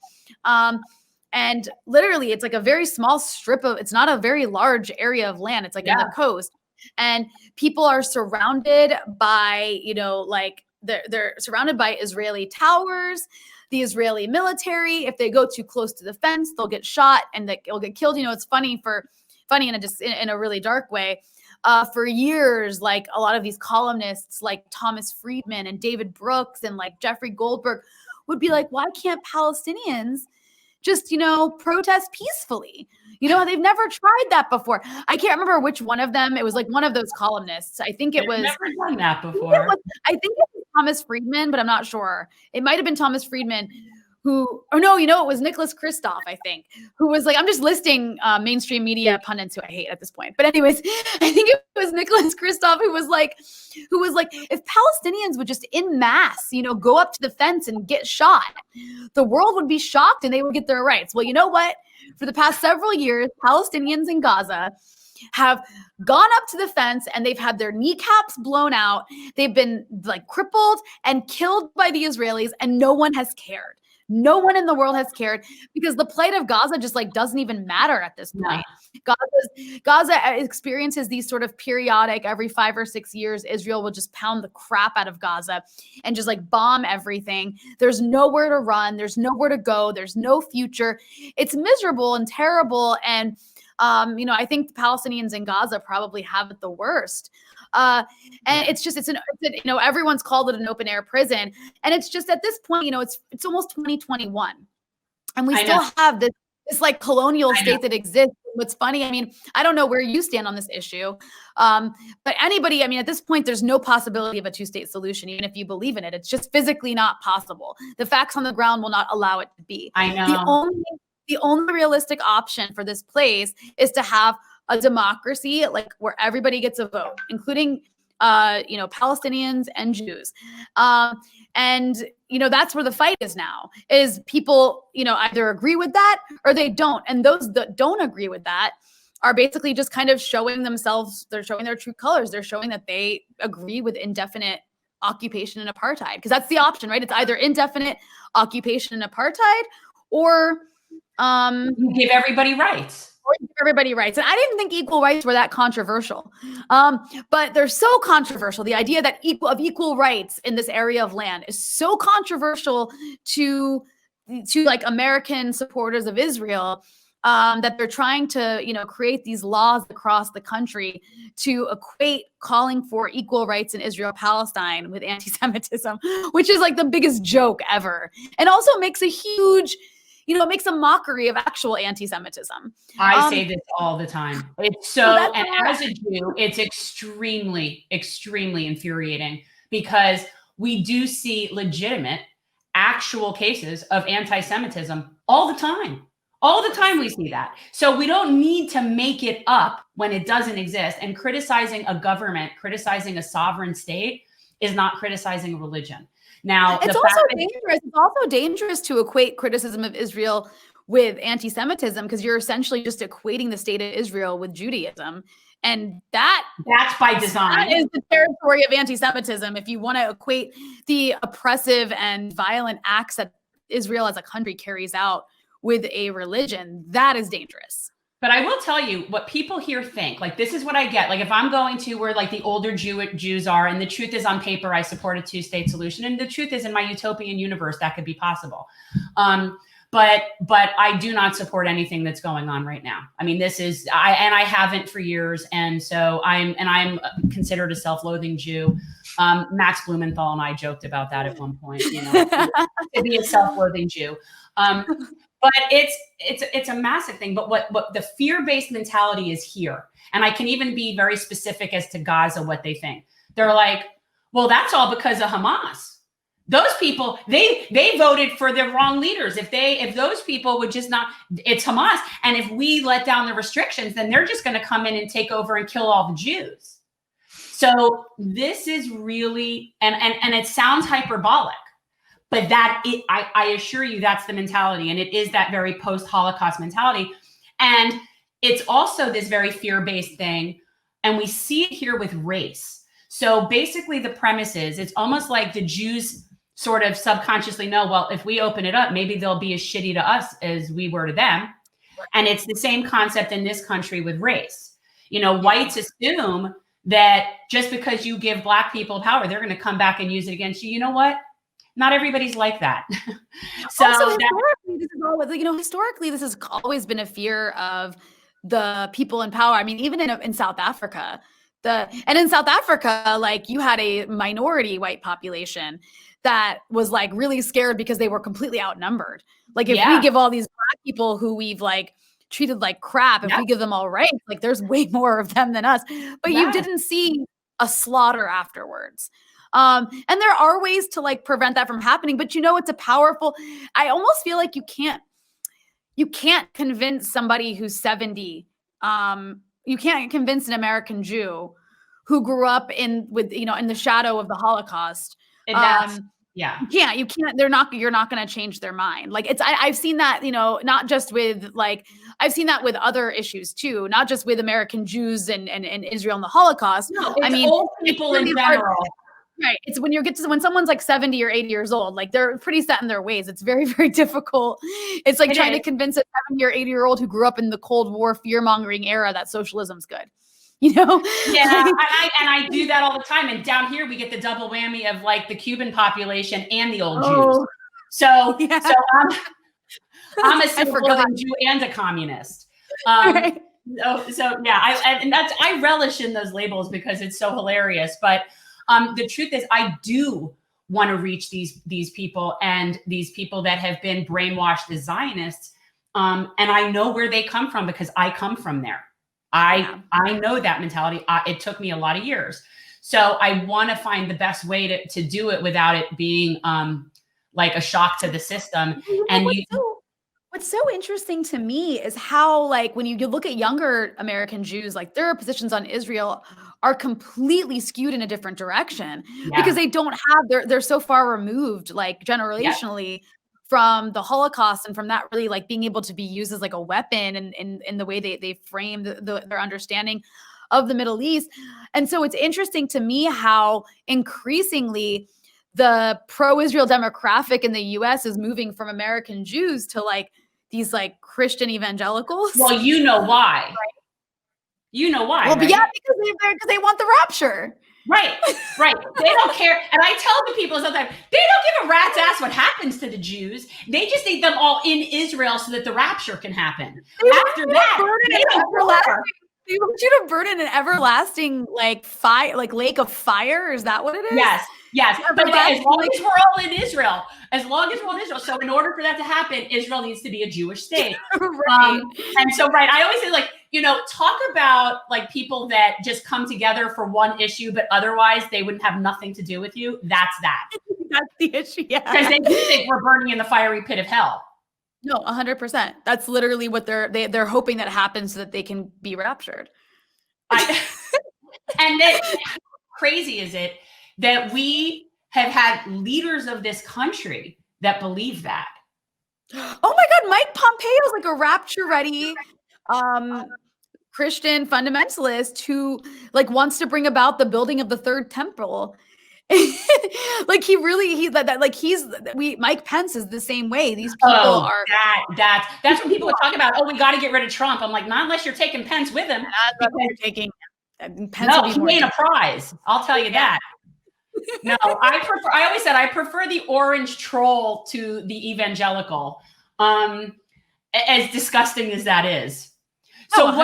And literally it's a very small strip it's not a very large area of land. It's in the coast. And people are surrounded by, they're surrounded by Israeli towers, the Israeli military. If they go too close to the fence, they'll get shot and they'll get killed. It's funny in a really dark way. For years, a lot of these columnists like Thomas Friedman and David Brooks and Jeffrey Goldberg would be why can't Palestinians just, protest peacefully? They've never tried that before. I can't remember which one of them. It was one of those columnists. I think it was. Never done that before. I think it was Thomas Friedman, but I'm not sure. It might have been Thomas Friedman it was Nicholas Kristof, I think, who was like, I'm just listing mainstream media pundits who I hate at this point. But anyways, I think it was Nicholas Kristof who was like, if Palestinians would just en masse, go up to the fence and get shot, the world would be shocked and they would get their rights. Well, you know what? For the past several years, Palestinians in Gaza have gone up to the fence and they've had their kneecaps blown out. They've been like crippled and killed by the Israelis, and no one has cared. No one in the world has cared because the plight of Gaza just like doesn't even matter at this point. Gaza experiences these sort of periodic, every 5 or 6 years, Israel will just pound the crap out of Gaza and just like bomb everything. There's nowhere to run. There's nowhere to go. There's no future. It's miserable and terrible. And I think the Palestinians in Gaza probably have it the worst. And everyone's called it an open air prison. And it's just at this point, it's almost 2021. And we still have this like colonial state that exists. What's funny, I don't know where you stand on this issue. But anybody, at this point, there's no possibility of a two-state solution, even if you believe in it. It's just physically not possible. The facts on the ground will not allow it to be. I know. The only realistic option for this place is to have a democracy, like where everybody gets a vote, including, Palestinians and Jews. That's where the fight is now, is people, either agree with that or they don't. And those that don't agree with that are basically just kind of showing themselves, they're showing their true colors. They're showing that they agree with indefinite occupation and apartheid, because that's the option, right? It's either indefinite occupation and apartheid or you give everybody rights. And I didn't think equal rights were that controversial. But they're so controversial. The idea that equal rights in this area of land is so controversial to like American supporters of Israel, that they're trying to, create these laws across the country to equate calling for equal rights in Israel-Palestine with anti-Semitism, which is like the biggest joke ever. And also makes a huge, it makes a mockery of actual anti-Semitism. I say this all the time. It's so, and as a Jew, it's extremely, extremely infuriating, because we do see legitimate, actual cases of anti-Semitism all the time. All the time we see that. So we don't need to make it up when it doesn't exist. And criticizing a government, criticizing a sovereign state is not criticizing a religion. Now, it's also dangerous. It's also dangerous to equate criticism of Israel with anti-Semitism, because you're essentially just equating the state of Israel with Judaism. And that's by design. That is the territory of anti-Semitism. If you want to equate the oppressive and violent acts that Israel as a country carries out with a religion, that is dangerous. But I will tell you what people here think. Like, this is what I get. Like, if I'm going to where like the older Jews are, and the truth is, on paper, I support a two-state solution, and the truth is, in my utopian universe, that could be possible. But I do not support anything that's going on right now. This is I haven't for years, and so I'm considered a self-loathing Jew. Max Blumenthal and I joked about that at one point. To be a self-loathing Jew. But it's a massive thing. But what the fear-based mentality is here, and I can even be very specific as to Gaza, what they think. They're like, well, that's all because of Hamas. Those people, they voted for the wrong leaders. If those people would just not, it's Hamas. And if we let down the restrictions, then they're just going to come in and take over and kill all the Jews. So this is really, and it sounds hyperbolic. But I assure you, that's the mentality. And it is that very post-Holocaust mentality. And it's also this very fear-based thing. And we see it here with race. So basically the premise is, it's almost like the Jews sort of subconsciously know, well, if we open it up, maybe they'll be as shitty to us as we were to them. And it's the same concept in this country with race. Whites assume that just because you give Black people power, they're going to come back and use it against you. You know what? Not everybody's like that. So also, historically, this has always been a fear of the people in power. Even in South Africa, in South Africa, like, you had a minority white population that was like really scared because they were completely outnumbered. Like, if we give all these Black people who we've like treated like crap, if we give them all rights, like, there's way more of them than us. But you didn't see a slaughter afterwards. And there are ways to like prevent that from happening, but it's a powerful, I almost feel like you can't convince somebody who's 70. You can't convince an American Jew who grew up in the shadow of the Holocaust. And that's, yeah. You can't, you're not going to change their mind. Like I've seen that, not just with I've seen that with other issues too, not just with American Jews and Israel and the Holocaust. No, it's old people in general. Right. It's when someone's like 70 or 80 years old, like they're pretty set in their ways. It's very, very difficult. It's like trying to convince a 70 or 80-year-old who grew up in the Cold War fear-mongering era that socialism's good. Yeah, and I do that all the time. And down here we get the double whammy of like the Cuban population and the old Jews. So I'm a civilian Jew and a communist. Right. So yeah, I relish in those labels because it's so hilarious. But the truth is, I do want to reach these people and these people that have been brainwashed as Zionists. And I know where they come from because I come from there. I know that mentality. It took me a lot of years. So I want to find the best way to do it without it being like a shock to the system. And what's so interesting to me is how, like, when you look at younger American Jews, like their positions on Israel are completely skewed in a different direction because they don't have, they're so far removed, like generationally from the Holocaust and from that really like being able to be used as like a weapon and in the way they framed their understanding of the Middle East. And so it's interesting to me how increasingly the pro-Israel demographic in the US is moving from American Jews to like these like Christian evangelicals. Well, you know why. Right? You know why. Well, right? Yeah, because they want the rapture. Right. They don't care. And I tell the people sometimes, they don't give a rat's ass what happens to the Jews. They just need them all in Israel so that the rapture can happen. After that, they want you to burn in an everlasting like fire, like lake of fire. Is that what it is? Yes. But as long as we're all in Israel, so in order for that to happen, Israel needs to be a Jewish state. Right. And so, I always say, like, talk about like people that just come together for one issue, but otherwise they wouldn't have nothing to do with you. That's the issue. Yeah. Because they do think we're burning in the fiery pit of hell. No, 100%. That's literally what they're hoping that happens so that they can be raptured. And then crazy is it that we have had leaders of this country that believe that. Oh my God, Mike Pompeo's like a rapture-ready Christian fundamentalist who like wants to bring about the building of the third temple. Like Mike Pence is the same way. These people are that's when people would talk about, we got to get rid of Trump. I'm like, not unless you're taking Pence with him. You're taking Pence. No, he ain't a prize. I'll tell you that. No, I always said I prefer the orange troll to the evangelical, as disgusting as that is. So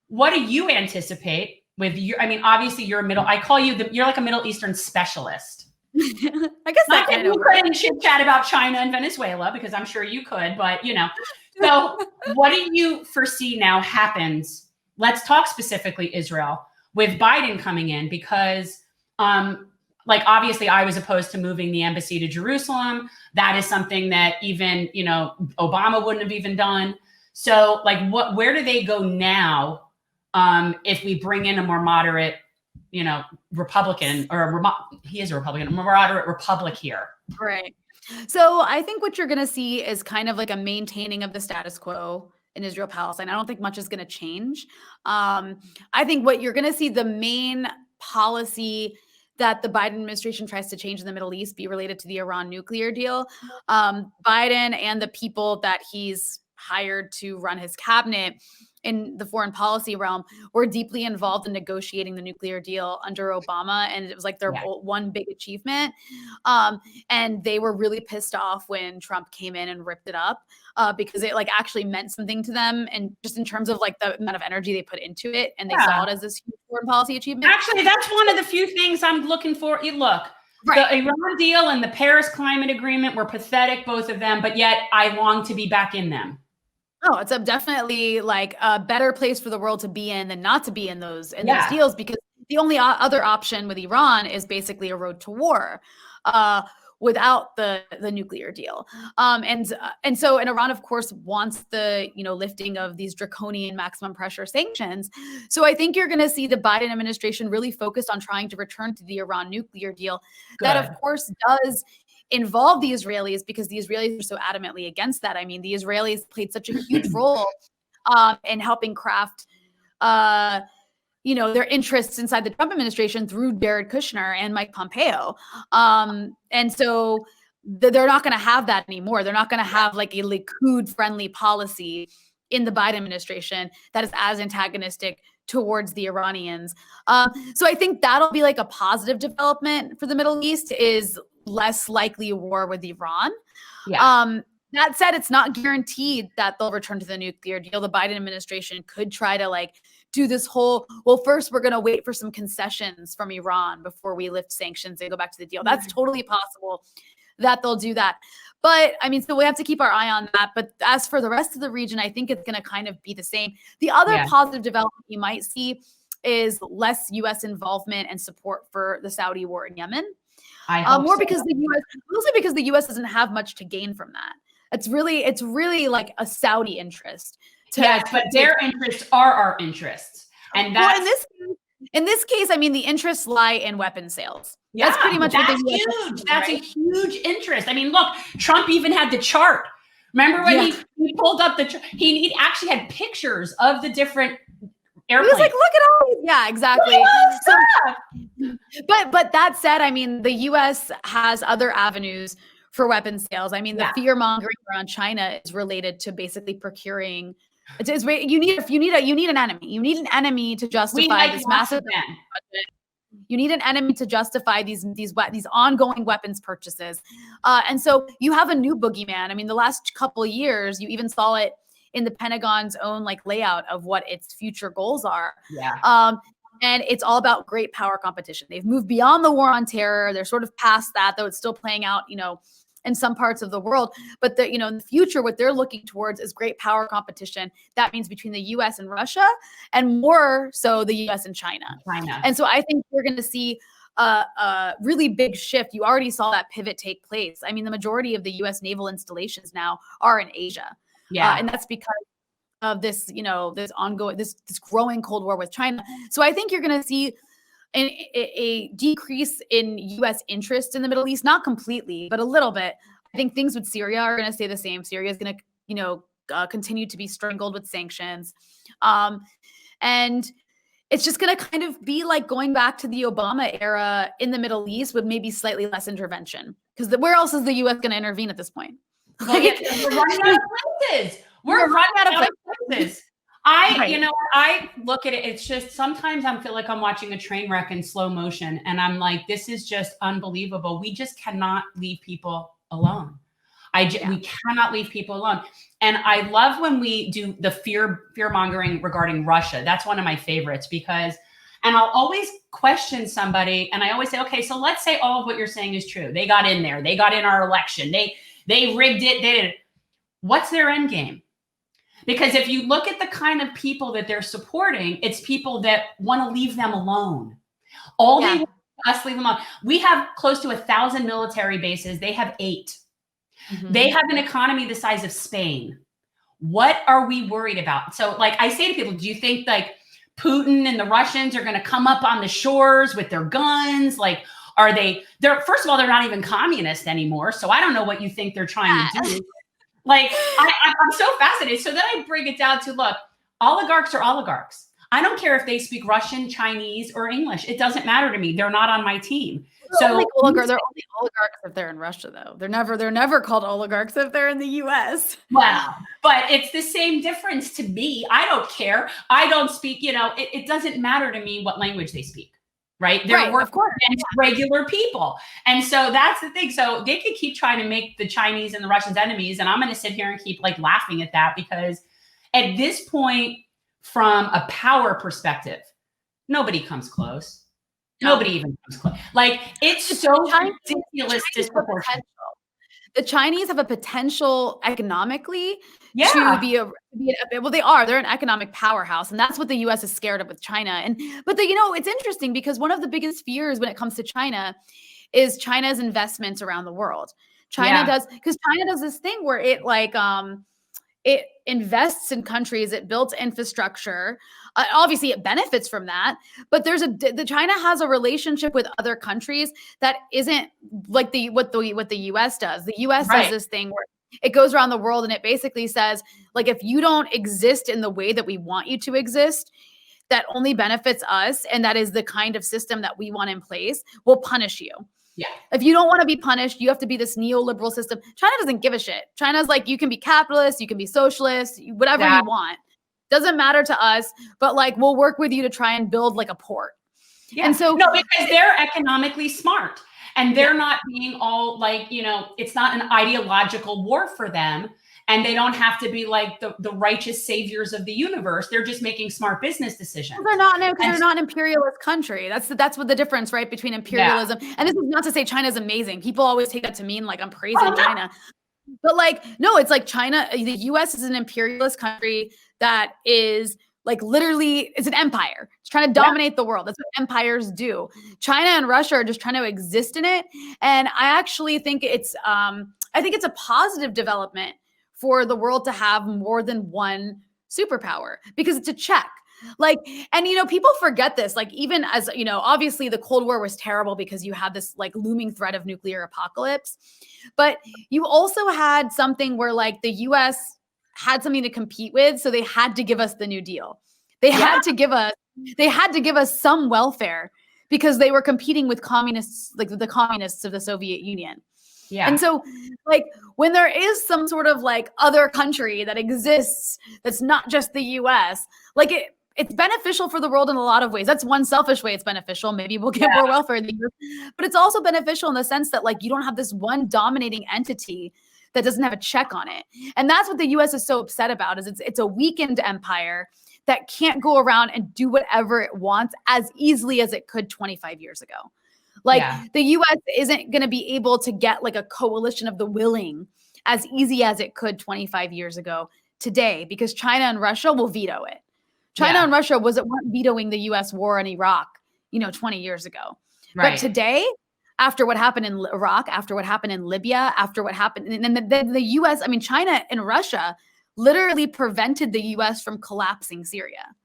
what do you anticipate with your, I mean, obviously you're you're like a Middle Eastern specialist. I guess not that you couldn't chit chat about China and Venezuela, because I'm sure you could, but so what do you foresee now happens? Let's talk specifically Israel with Biden coming in, because like obviously I was opposed to moving the embassy to Jerusalem. That is something that even, Obama wouldn't have even done. So like where do they go now if we bring in a more moderate, Republican, or he is a Republican, a more moderate Republic here? Right. So I think what you're going to see is kind of like a maintaining of the status quo in Israel, Palestine. I don't think much is going to change. I think what you're going to see, the main policy that the Biden administration tries to change in the Middle East be related to the Iran nuclear deal. Biden and the people that he's hired to run his cabinet in the foreign policy realm were deeply involved in negotiating the nuclear deal under Obama. And it was like their one big achievement. And they were really pissed off when Trump came in and ripped it up because it like actually meant something to them. And just in terms of like the amount of energy they put into it, and they saw it as this huge foreign policy achievement. Actually, that's one of the few things I'm looking for. Look, the Iran deal and the Paris Climate Agreement were pathetic, both of them, but yet I long to be back in them. Oh, it's definitely like a better place for the world to be in than not to be in those deals, because the only other option with Iran is basically a road to war. Without the nuclear deal. And Iran, of course, wants the lifting of these draconian maximum pressure sanctions. So I think you're going to see the Biden administration really focused on trying to return to the Iran nuclear deal. Good. That, of course, does involve the Israelis, because the Israelis are so adamantly against that. I mean, the Israelis played such a huge role in helping craft their interests inside the Trump administration through Jared Kushner and Mike Pompeo. And so they're not going to have that anymore. They're not going to have like a Likud-friendly policy in the Biden administration that is as antagonistic towards the Iranians. So I think that'll be like a positive development for the Middle East, is less likely a war with Iran. Yeah. That said, it's not guaranteed that they'll return to the nuclear deal. The Biden administration could try to do this whole, well, first we're going to wait for some concessions from Iran before we lift sanctions and go back to the deal. That's totally possible that they'll do that. But I mean, so we have to keep our eye on that. But as for the rest of the region, I think it's going to kind of be the same. The other positive development you might see is less U.S. involvement and support for the Saudi war in Yemen. More so. Because mostly because the U.S. doesn't have much to gain from that. It's really like a Saudi interest. Yes, but their interests are our interests. And that's in this case, I mean, the interests lie in weapons sales. Yeah, that's pretty much huge. That's a huge interest. I mean, look, Trump even had the chart. Remember when he pulled up the chart? He actually had pictures of the different airplanes. He was like, look at all these. Yeah, exactly. But that said, I mean, the U.S. has other avenues for weapons sales. I mean, the fear mongering around China is related to basically procuring. You need an enemy. You need an enemy to justify this massive budget. You need an enemy to justify these ongoing weapons purchases. And so you have a new boogeyman. I mean, the last couple of years, you even saw it in the Pentagon's own layout of what its future goals are. Yeah. And it's all about great power competition. They've moved beyond the war on terror. They're sort of past that, though it's still playing out, in some parts of the world. But in the future, what they're looking towards is great power competition. That means between the U.S. and Russia, and more so the U.S. and China. And so I think we're going to see a really big shift. You already saw that pivot take place. I mean, the majority of the U.S. naval installations now are in Asia. Yeah. And that's because of this, this ongoing, this growing Cold War with China. So I think you're going to see a decrease in U.S. interest in the Middle East, not completely, but a little bit. I think things with Syria are going to stay the same. Syria is going to, continue to be strangled with sanctions. And it's just going to kind of be like going back to the Obama era in the Middle East with maybe slightly less intervention. Because where else is the U.S. going to intervene at this point? We're running out of places. We're running out of places. I look at it. It's just sometimes I feel like I'm watching a train wreck in slow motion, and I'm like, this is just unbelievable. We just cannot leave people alone. We cannot leave people alone. And I love when we do the fear mongering regarding Russia. That's one of my favorites and I'll always question somebody, and I always say, okay, so let's say all of what you're saying is true. They got in there. They got in our election. They rigged it. They did it. What's their end game? Because if you look at the kind of people that they're supporting, it's people that want to leave them alone. They want us to leave them alone. We have close to 1,000 military bases. They have 8. Mm-hmm. They have an economy the size of Spain. What are we worried about? So I say to people, do you think Putin and the Russians are going to come up on the shores with their guns? First of all, they're not even communist anymore. So I don't know what you think they're trying to do. I'm so fascinated. So then I break it down to, look, oligarchs are oligarchs. I don't care if they speak Russian, Chinese, or English. It doesn't matter to me. They're not on my team. They're only oligarchs if they're in Russia, though. They're never called oligarchs if they're in the U.S. Wow. But it's the same difference to me. I don't care. I don't speak, it doesn't matter to me what language they speak. Right. They're working against regular people. And so that's the thing. So they could keep trying to make the Chinese and the Russians enemies. And I'm going to sit here and keep laughing at that, because at this point, from a power perspective, nobody comes close. No. Nobody even comes close. It's so ridiculous disproportionate. the Chinese have a potential economically Yeah. to be well, they're an economic powerhouse, and that's what the US is scared of with China. But it's interesting because one of the biggest fears when it comes to China is China's investments around the world. China does this thing where it invests in countries, it builds infrastructure. Obviously, it benefits from that, but the China has a relationship with other countries that isn't like what the U.S. does. The U.S. does this thing where it goes around the world and it basically says, like, if you don't exist in the way that we want you to exist, that only benefits us, and that is the kind of system that we want in place, we'll punish you. Yeah. If you don't want to be punished, you have to be this neoliberal system. China doesn't give a shit. China's like, you can be capitalist, you can be socialist, whatever you want. Doesn't matter to us, but like, we'll work with you to try and build like a port. Yeah. And so, no, because they're economically smart and they're not being all like, it's not an ideological war for them. And they don't have to be like the righteous saviors of the universe. They're just making smart business decisions. They're not an imperialist country. That's what the difference, right, between imperialism. And this is not to say China's amazing. People always take that to mean like I'm praising China. But like, no, it's like China, the US is an imperialist country that is like literally, it's an empire. It's trying to dominate the world. That's what empires do. China and Russia are just trying to exist in it. And I actually think it's a positive development for the world to have more than one superpower, because it's a check. Like, and people forget this, like, even as obviously the Cold War was terrible because you had this like looming threat of nuclear apocalypse, but you also had something where like the US had something to compete with, so they had to give us the New Deal. They had to give us some welfare because they were competing with communists, like the communists of the Soviet Union. Yeah. And so like when there is some sort of like other country that exists that's not just the US, like it's beneficial for the world in a lot of ways. That's one selfish way it's beneficial. Maybe we'll get more welfare in the US, but it's also beneficial in the sense that like you don't have this one dominating entity that doesn't have a check on it. And that's what the US is so upset about, is it's a weakened empire that can't go around and do whatever it wants as easily as it could 25 years ago. Like the US isn't going to be able to get like a coalition of the willing as easy as it could 25 years ago today, because China and Russia will veto it. China and Russia weren't vetoing the US war in Iraq, 20 years ago. Right. But today, after what happened in Iraq, after what happened in Libya, after what happened, and then the US, China and Russia literally prevented the US from collapsing Syria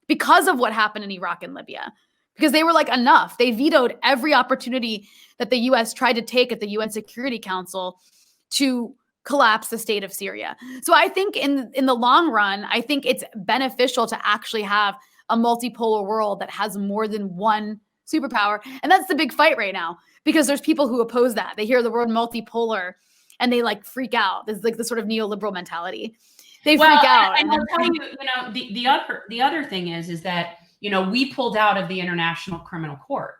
because of what happened in Iraq and Libya. Because they were like, enough. They vetoed every opportunity that the US tried to take at the UN Security Council to collapse the state of Syria. So I think in the long run, I think it's beneficial to actually have a multipolar world that has more than one superpower. And that's the big fight right now, because there's people who oppose that. They hear the word multipolar and they like freak out. There's like the sort of neoliberal mentality. They freak out. And I'll tell you, the other thing is that, we pulled out of the International Criminal Court,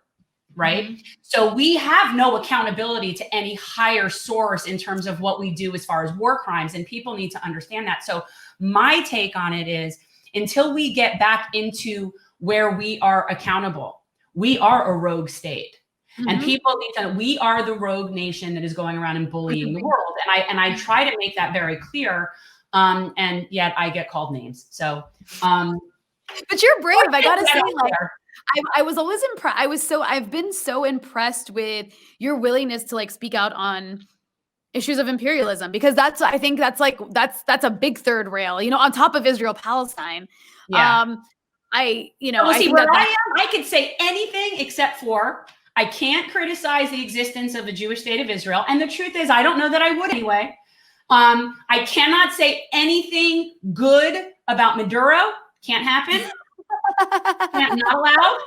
right? Mm-hmm. So we have no accountability to any higher source in terms of what we do as far as war crimes, and people need to understand that. So my take on it is, until we get back into where we are accountable, we are a rogue state. Mm-hmm. And people need to, we are the rogue nation that is going around and bullying the world. And I try to make that very clear. And yet I get called names. So, but you're brave. I gotta say, like, I was always impressed. I've been so impressed with your willingness to like speak out on issues of imperialism, because I think that's a big third rail, on top of Israel, Palestine. Yeah. I could say anything except for I can't criticize the existence of a Jewish state of Israel. And the truth is, I don't know that I would anyway. I cannot say anything good about Maduro. Can't happen. Not allowed.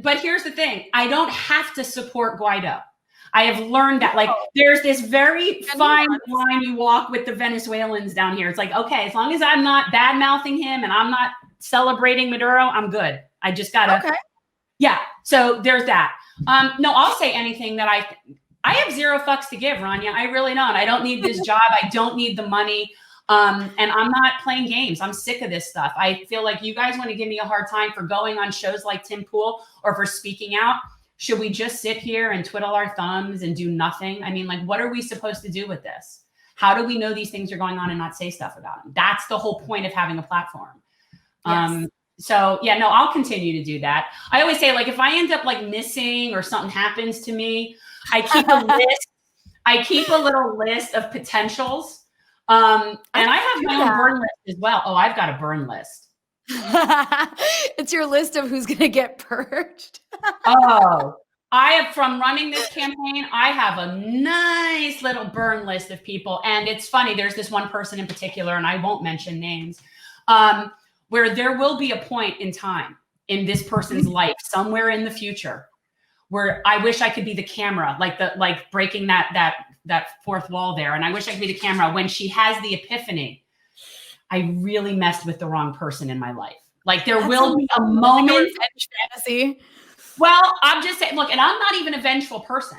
But here's the thing. I don't have to support Guaido. I have learned that, like, there's this very fine line you walk with the Venezuelans down here. It's like, okay, as long as I'm not bad mouthing him and I'm not celebrating Maduro, I'm good. I just gotta, so there's that. No, I'll say anything that I have zero fucks to give, Rania. I really don't. I don't need this job. I don't need the money. And I'm not playing games. I'm sick of this stuff. I feel like you guys want to give me a hard time for going on shows like Tim Pool or for speaking out. Should we just sit here and twiddle our thumbs and do nothing? I mean, like, what are we supposed to do with this? How do we know these things are going on and not say stuff about them? That's the whole point of having a platform. Yes. So yeah, no, I'll continue to do that. I always say, like, if I end up like missing or something happens to me, I keep a list. I keep a little list of potentials. And I have my own burn list as well. Oh, I've got a burn list. It's your list of who's going to get purged. Oh, I have, from running this campaign, I have a nice little burn list of people. And it's funny, there's this one person in particular, and I won't mention names, where there will be a point in time in this person's life, somewhere in the future, where I wish I could be the camera, like breaking that fourth wall there. And I wish I could be the camera when she has the epiphany. I really messed with the wrong person in my life. Like, there will be a moment. Fantasy. Well, I'm just saying, look, and I'm not even a vengeful person,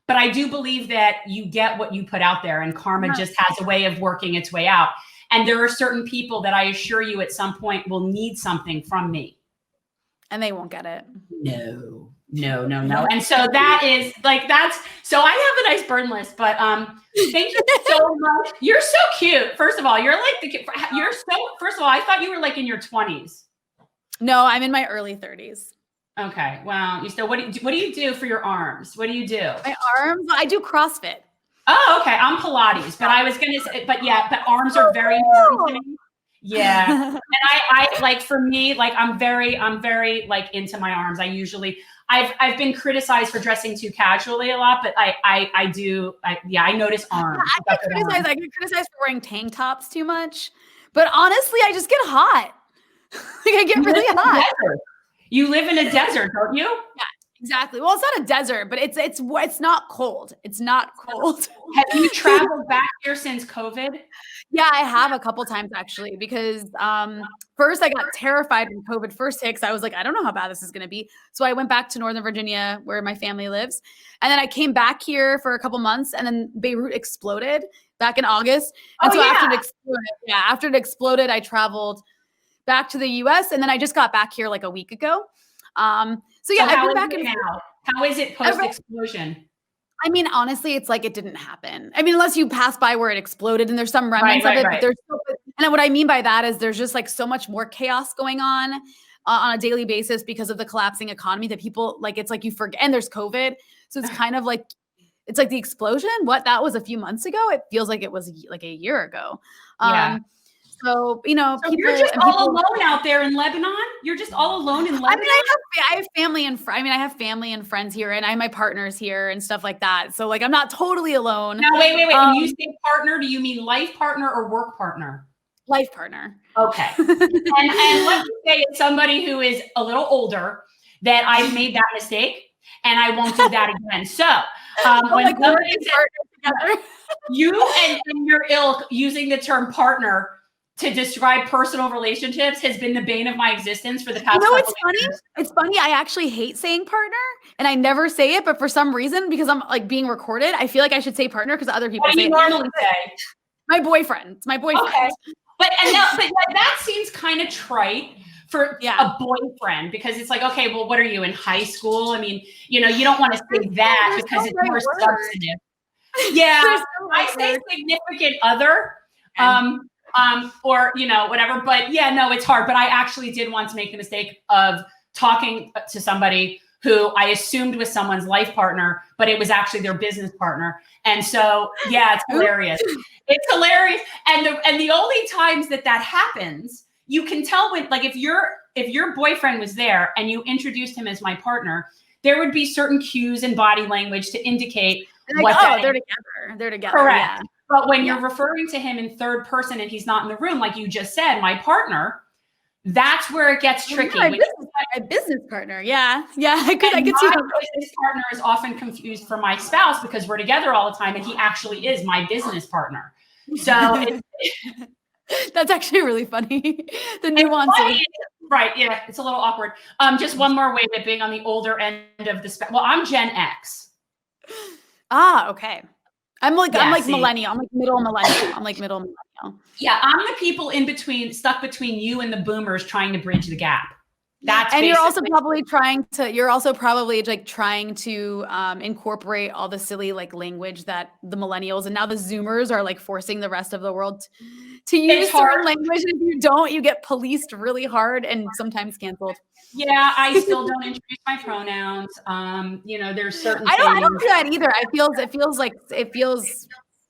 but I do believe that you get what you put out there, and karma just has a way of working its way out. And there are certain people that I assure you at some point will need something from me. And they won't get it. No. And so that is like, so I have a nice burn list, but thank you so much. You're so cute. First of all, first of all, I thought you were like in your 20s. No, I'm in my early 30s. Okay. Well, what do you do for your arms? What do you do? My arms? I do CrossFit. Oh, okay. I'm Pilates, but I was going to say, but arms are very important to me. Yeah. And I like, for me, like, I'm very like into my arms. I've been criticized for dressing too casually a lot, but I notice arms. I get criticized for wearing tank tops too much, but honestly, I just get hot. Like, I get really hot. You live in a desert, don't you? Yeah, exactly. Well, it's not a desert, but it's not cold. It's not cold. Have you traveled back here since COVID? Yeah, I have a couple times actually, because first I got terrified when COVID first hit, because I was like, I don't know how bad this is going to be. So I went back to Northern Virginia, where my family lives. And then I came back here for a couple months, and then Beirut exploded back in August. And after it exploded, I traveled back to the US, and then I just got back here like a week ago. I've been back in now. How is it post-explosion? I mean, honestly, it's like it didn't happen. I mean, unless you pass by where it exploded, and there's some remnants of it. Right. But and what I mean by that is there's just like so much more chaos going on a daily basis because of the collapsing economy, that people, like, it's like you forget. And there's COVID, so it's kind of like, it's like the explosion. That was a few months ago. It feels like it was like a year ago. Yeah. So, you're just all alone out there in Lebanon? You're just all alone in Lebanon? I mean, I have family and friends here, and I have my partners here and stuff like that. So, like, I'm not totally alone. Now, wait. When you say partner, do you mean life partner or work partner? Life partner. Okay. and let me say, as somebody who is a little older, that I've made that mistake, and I won't do that again. So, when somebody says you and your ilk using the term partner to describe personal relationships has been the bane of my existence for the past couple years. It's funny. I actually hate saying partner, and I never say it, but for some reason, because I'm like being recorded, I feel like I should say partner because other people say it. What do you normally say? My boyfriend. It's my boyfriend. Okay. But that seems kind of trite for a boyfriend, because it's like, okay, well, what are you, in high school? I mean, you don't want to say that because it's more substantive. Yeah, I say significant other. Or, whatever. But yeah, no, it's hard. But I actually did once make the mistake of talking to somebody who I assumed was someone's life partner, but it was actually their business partner. And so, yeah, it's hilarious. It's hilarious. And the only times that happens, you can tell when, like, if your boyfriend was there and you introduced him as my partner, there would be certain cues and body language to indicate they're together. They're together. Correct. Yeah. But when you're referring to him in third person and he's not in the room, like you just said, my partner, that's where it gets tricky. My business partner. Yeah. I could see my business partner is often confused for my spouse because we're together all the time, and he actually is my business partner. So that's actually really funny. The nuances. Right. Yeah. It's a little awkward. Just one more way of being on the older end of the spectrum. Well, I'm Gen X. Ah, okay. I'm like millennial. I'm like middle millennial. Yeah, I'm the people in between, stuck between you and the boomers, trying to bridge the gap. That's and you're also basically- probably like trying to incorporate all the silly like language that the millennials and now the Zoomers are like forcing the rest of the world to use certain language. And if you don't, you get policed really hard and sometimes canceled. Yeah, I still don't introduce my pronouns. You know, there's certain I don't things. do that either. It feels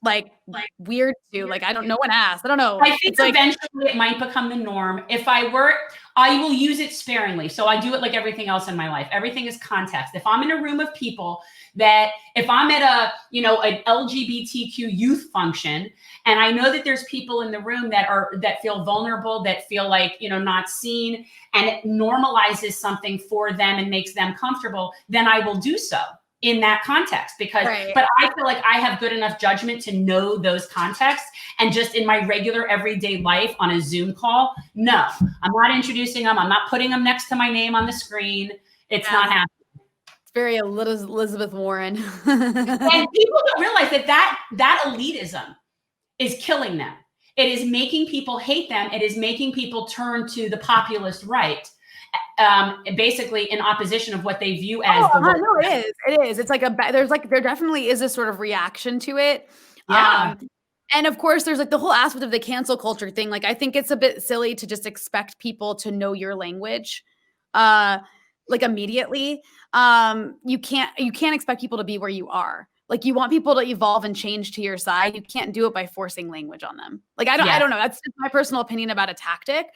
like weird to like, I don't, no one asked. I don't know. I think It's like, eventually it might become the norm. If I were, I will use it sparingly. So I do it like everything else in my life. Everything is context. If I'm in a room of people that, if I'm at a, you know, an LGBTQ youth function, and I know that there's people in the room that feel vulnerable, that feel like, you know, not seen, and it normalizes something for them and makes them comfortable, then I will do so in that context, because but I feel like I have good enough judgment to know those contexts, and just in my regular everyday life on a Zoom call, no, I'm not introducing them. I'm not putting them next to my name on the screen. It's not happening. It's very Elizabeth Warren. And people don't realize that elitism is killing them. It is making people hate them. It is making people turn to the populist right, basically in opposition of what they view as the woke. No, it is. It's like there definitely is a sort of reaction to it. Yeah. And of course, there's like the whole aspect of the cancel culture thing. Like, I think it's a bit silly to just expect people to know your language, like immediately. You can't expect people to be where you are. Like, you want people to evolve and change to your side. You can't do it by forcing language on them. Like, I don't know. That's just my personal opinion about a tactic.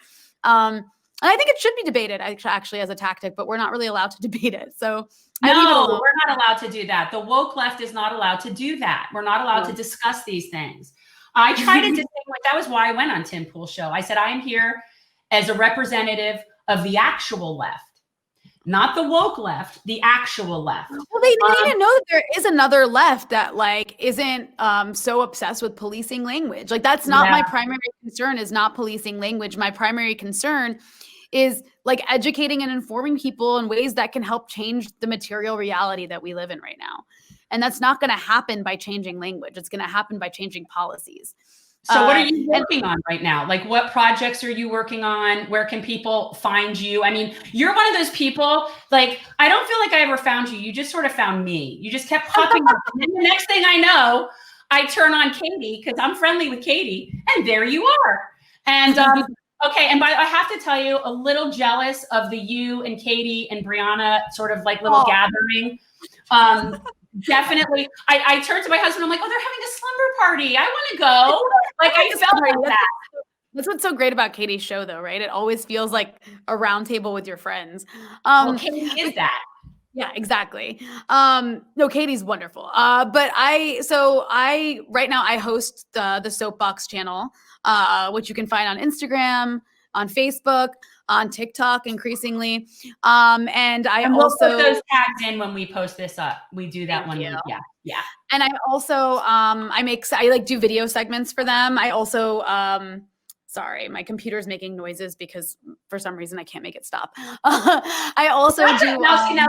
And I think it should be debated actually as a tactic, but we're not really allowed to debate it. So no, we're not allowed to do that. The woke left is not allowed to do that. We're not allowed to discuss these things. I try to distinguish. That was why I went on Tim Pool's show. I said, I am here as a representative of the actual left. Not the woke left, the actual left. Well, they need to know that there is another left that like isn't so obsessed with policing language. Like, that's not my primary concern, is not policing language. My primary concern is like educating and informing people in ways that can help change the material reality that we live in right now. And that's not going to happen by changing language. It's going to happen by changing policies. So what are you working on right now? Like, what projects are you working on? Where can people find you? I mean, you're one of those people, like, I don't feel like I ever found you. You just sort of found me. You just kept popping up. And then the next thing I know, I turn on Katie because I'm friendly with Katie, and there you are. And okay, and I have to tell you, a little jealous of the you and Katie and Brianna sort of like little gathering. Definitely. I turned to my husband. I'm like, oh, they're having a slumber party. I want to go. Like, I felt like that. That's what's so great about Katie's show, though, right? It always feels like a round table with your friends. Well, Katie is that. Yeah, exactly. No, Katie's wonderful. But right now I host the Soapbox channel, which you can find on Instagram, on Facebook, on TikTok increasingly. And we'll also put those tags in when we post this up. We do that one. Yeah. And I also I do video segments for them. I also sorry, my computer's making noises because for some reason I can't make it stop. I also now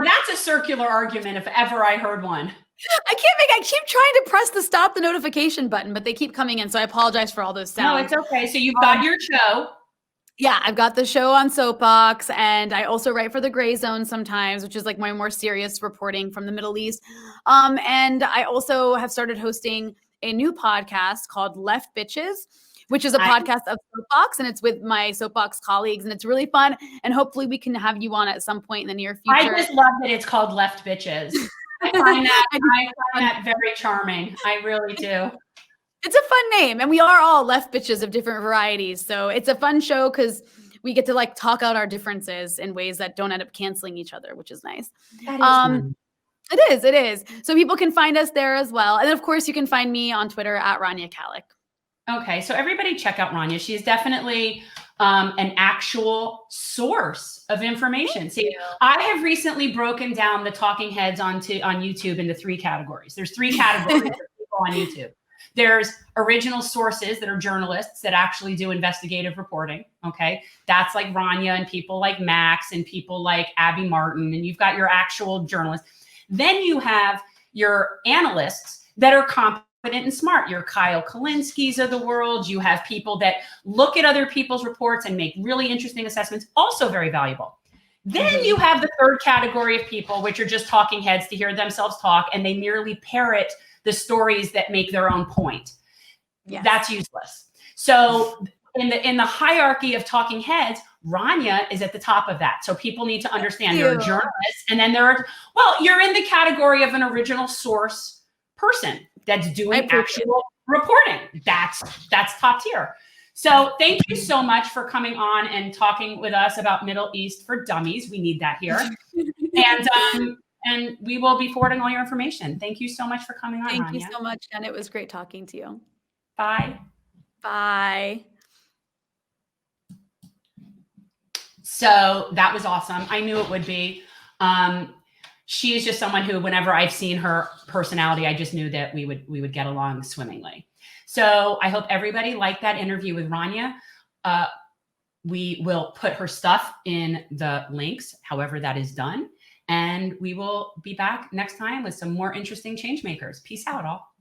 that's a circular argument if ever I heard one. I keep trying to press the notification button, but they keep coming in. So I apologize for all those sounds. No, it's okay. So you've got your show. Yeah, I've got the show on Soapbox, and I also write for the Grayzone sometimes, which is like my more serious reporting from the Middle East. And I also have started hosting a new podcast called Left Bitches, which is a podcast of Soapbox, and it's with my Soapbox colleagues, and it's really fun. And hopefully we can have you on at some point in the near future. I just love that it's called Left Bitches. I find that very charming. I really do. It's a fun name, and we are all left bitches of different varieties. So it's a fun show because we get to like talk out our differences in ways that don't end up canceling each other, which is nice. That is fun. It is. So people can find us there as well. And then of course you can find me on Twitter at Rania Khalek. Okay, so everybody check out Rania. She's definitely an actual source of information. See, I have recently broken down the talking heads on YouTube into 3 categories. There's 3 categories of people on YouTube. There's original sources that are journalists that actually do investigative reporting. Okay. That's like Rania and people like Max and people like Abby Martin. And you've got your actual journalists. Then you have your analysts that are competent and smart. Your Kyle Kalinskis of the world. You have people that look at other people's reports and make really interesting assessments. Also very valuable. Then you have the third category of people, which are just talking heads to hear themselves talk, and they merely parrot the stories that make their own point. Yes. That's useless. So in the hierarchy of talking heads, Rania is at the top of that. So people need to understand there are journalists, and then you're in the category of an original source person that's doing actual reporting. That's top tier. So thank you so much for coming on and talking with us about Middle East for Dummies. We need that here. And we will be forwarding all your information. Thank you so much for coming on, Rania. Thank you so much, Jen. It was great talking to you. Bye. Bye. So that was awesome. I knew it would be. She is just someone who, whenever I've seen her personality, I just knew that we would get along swimmingly. So I hope everybody liked that interview with Rania. We will put her stuff in the links, however that is done. And we will be back next time with some more interesting change makers. Peace out, all.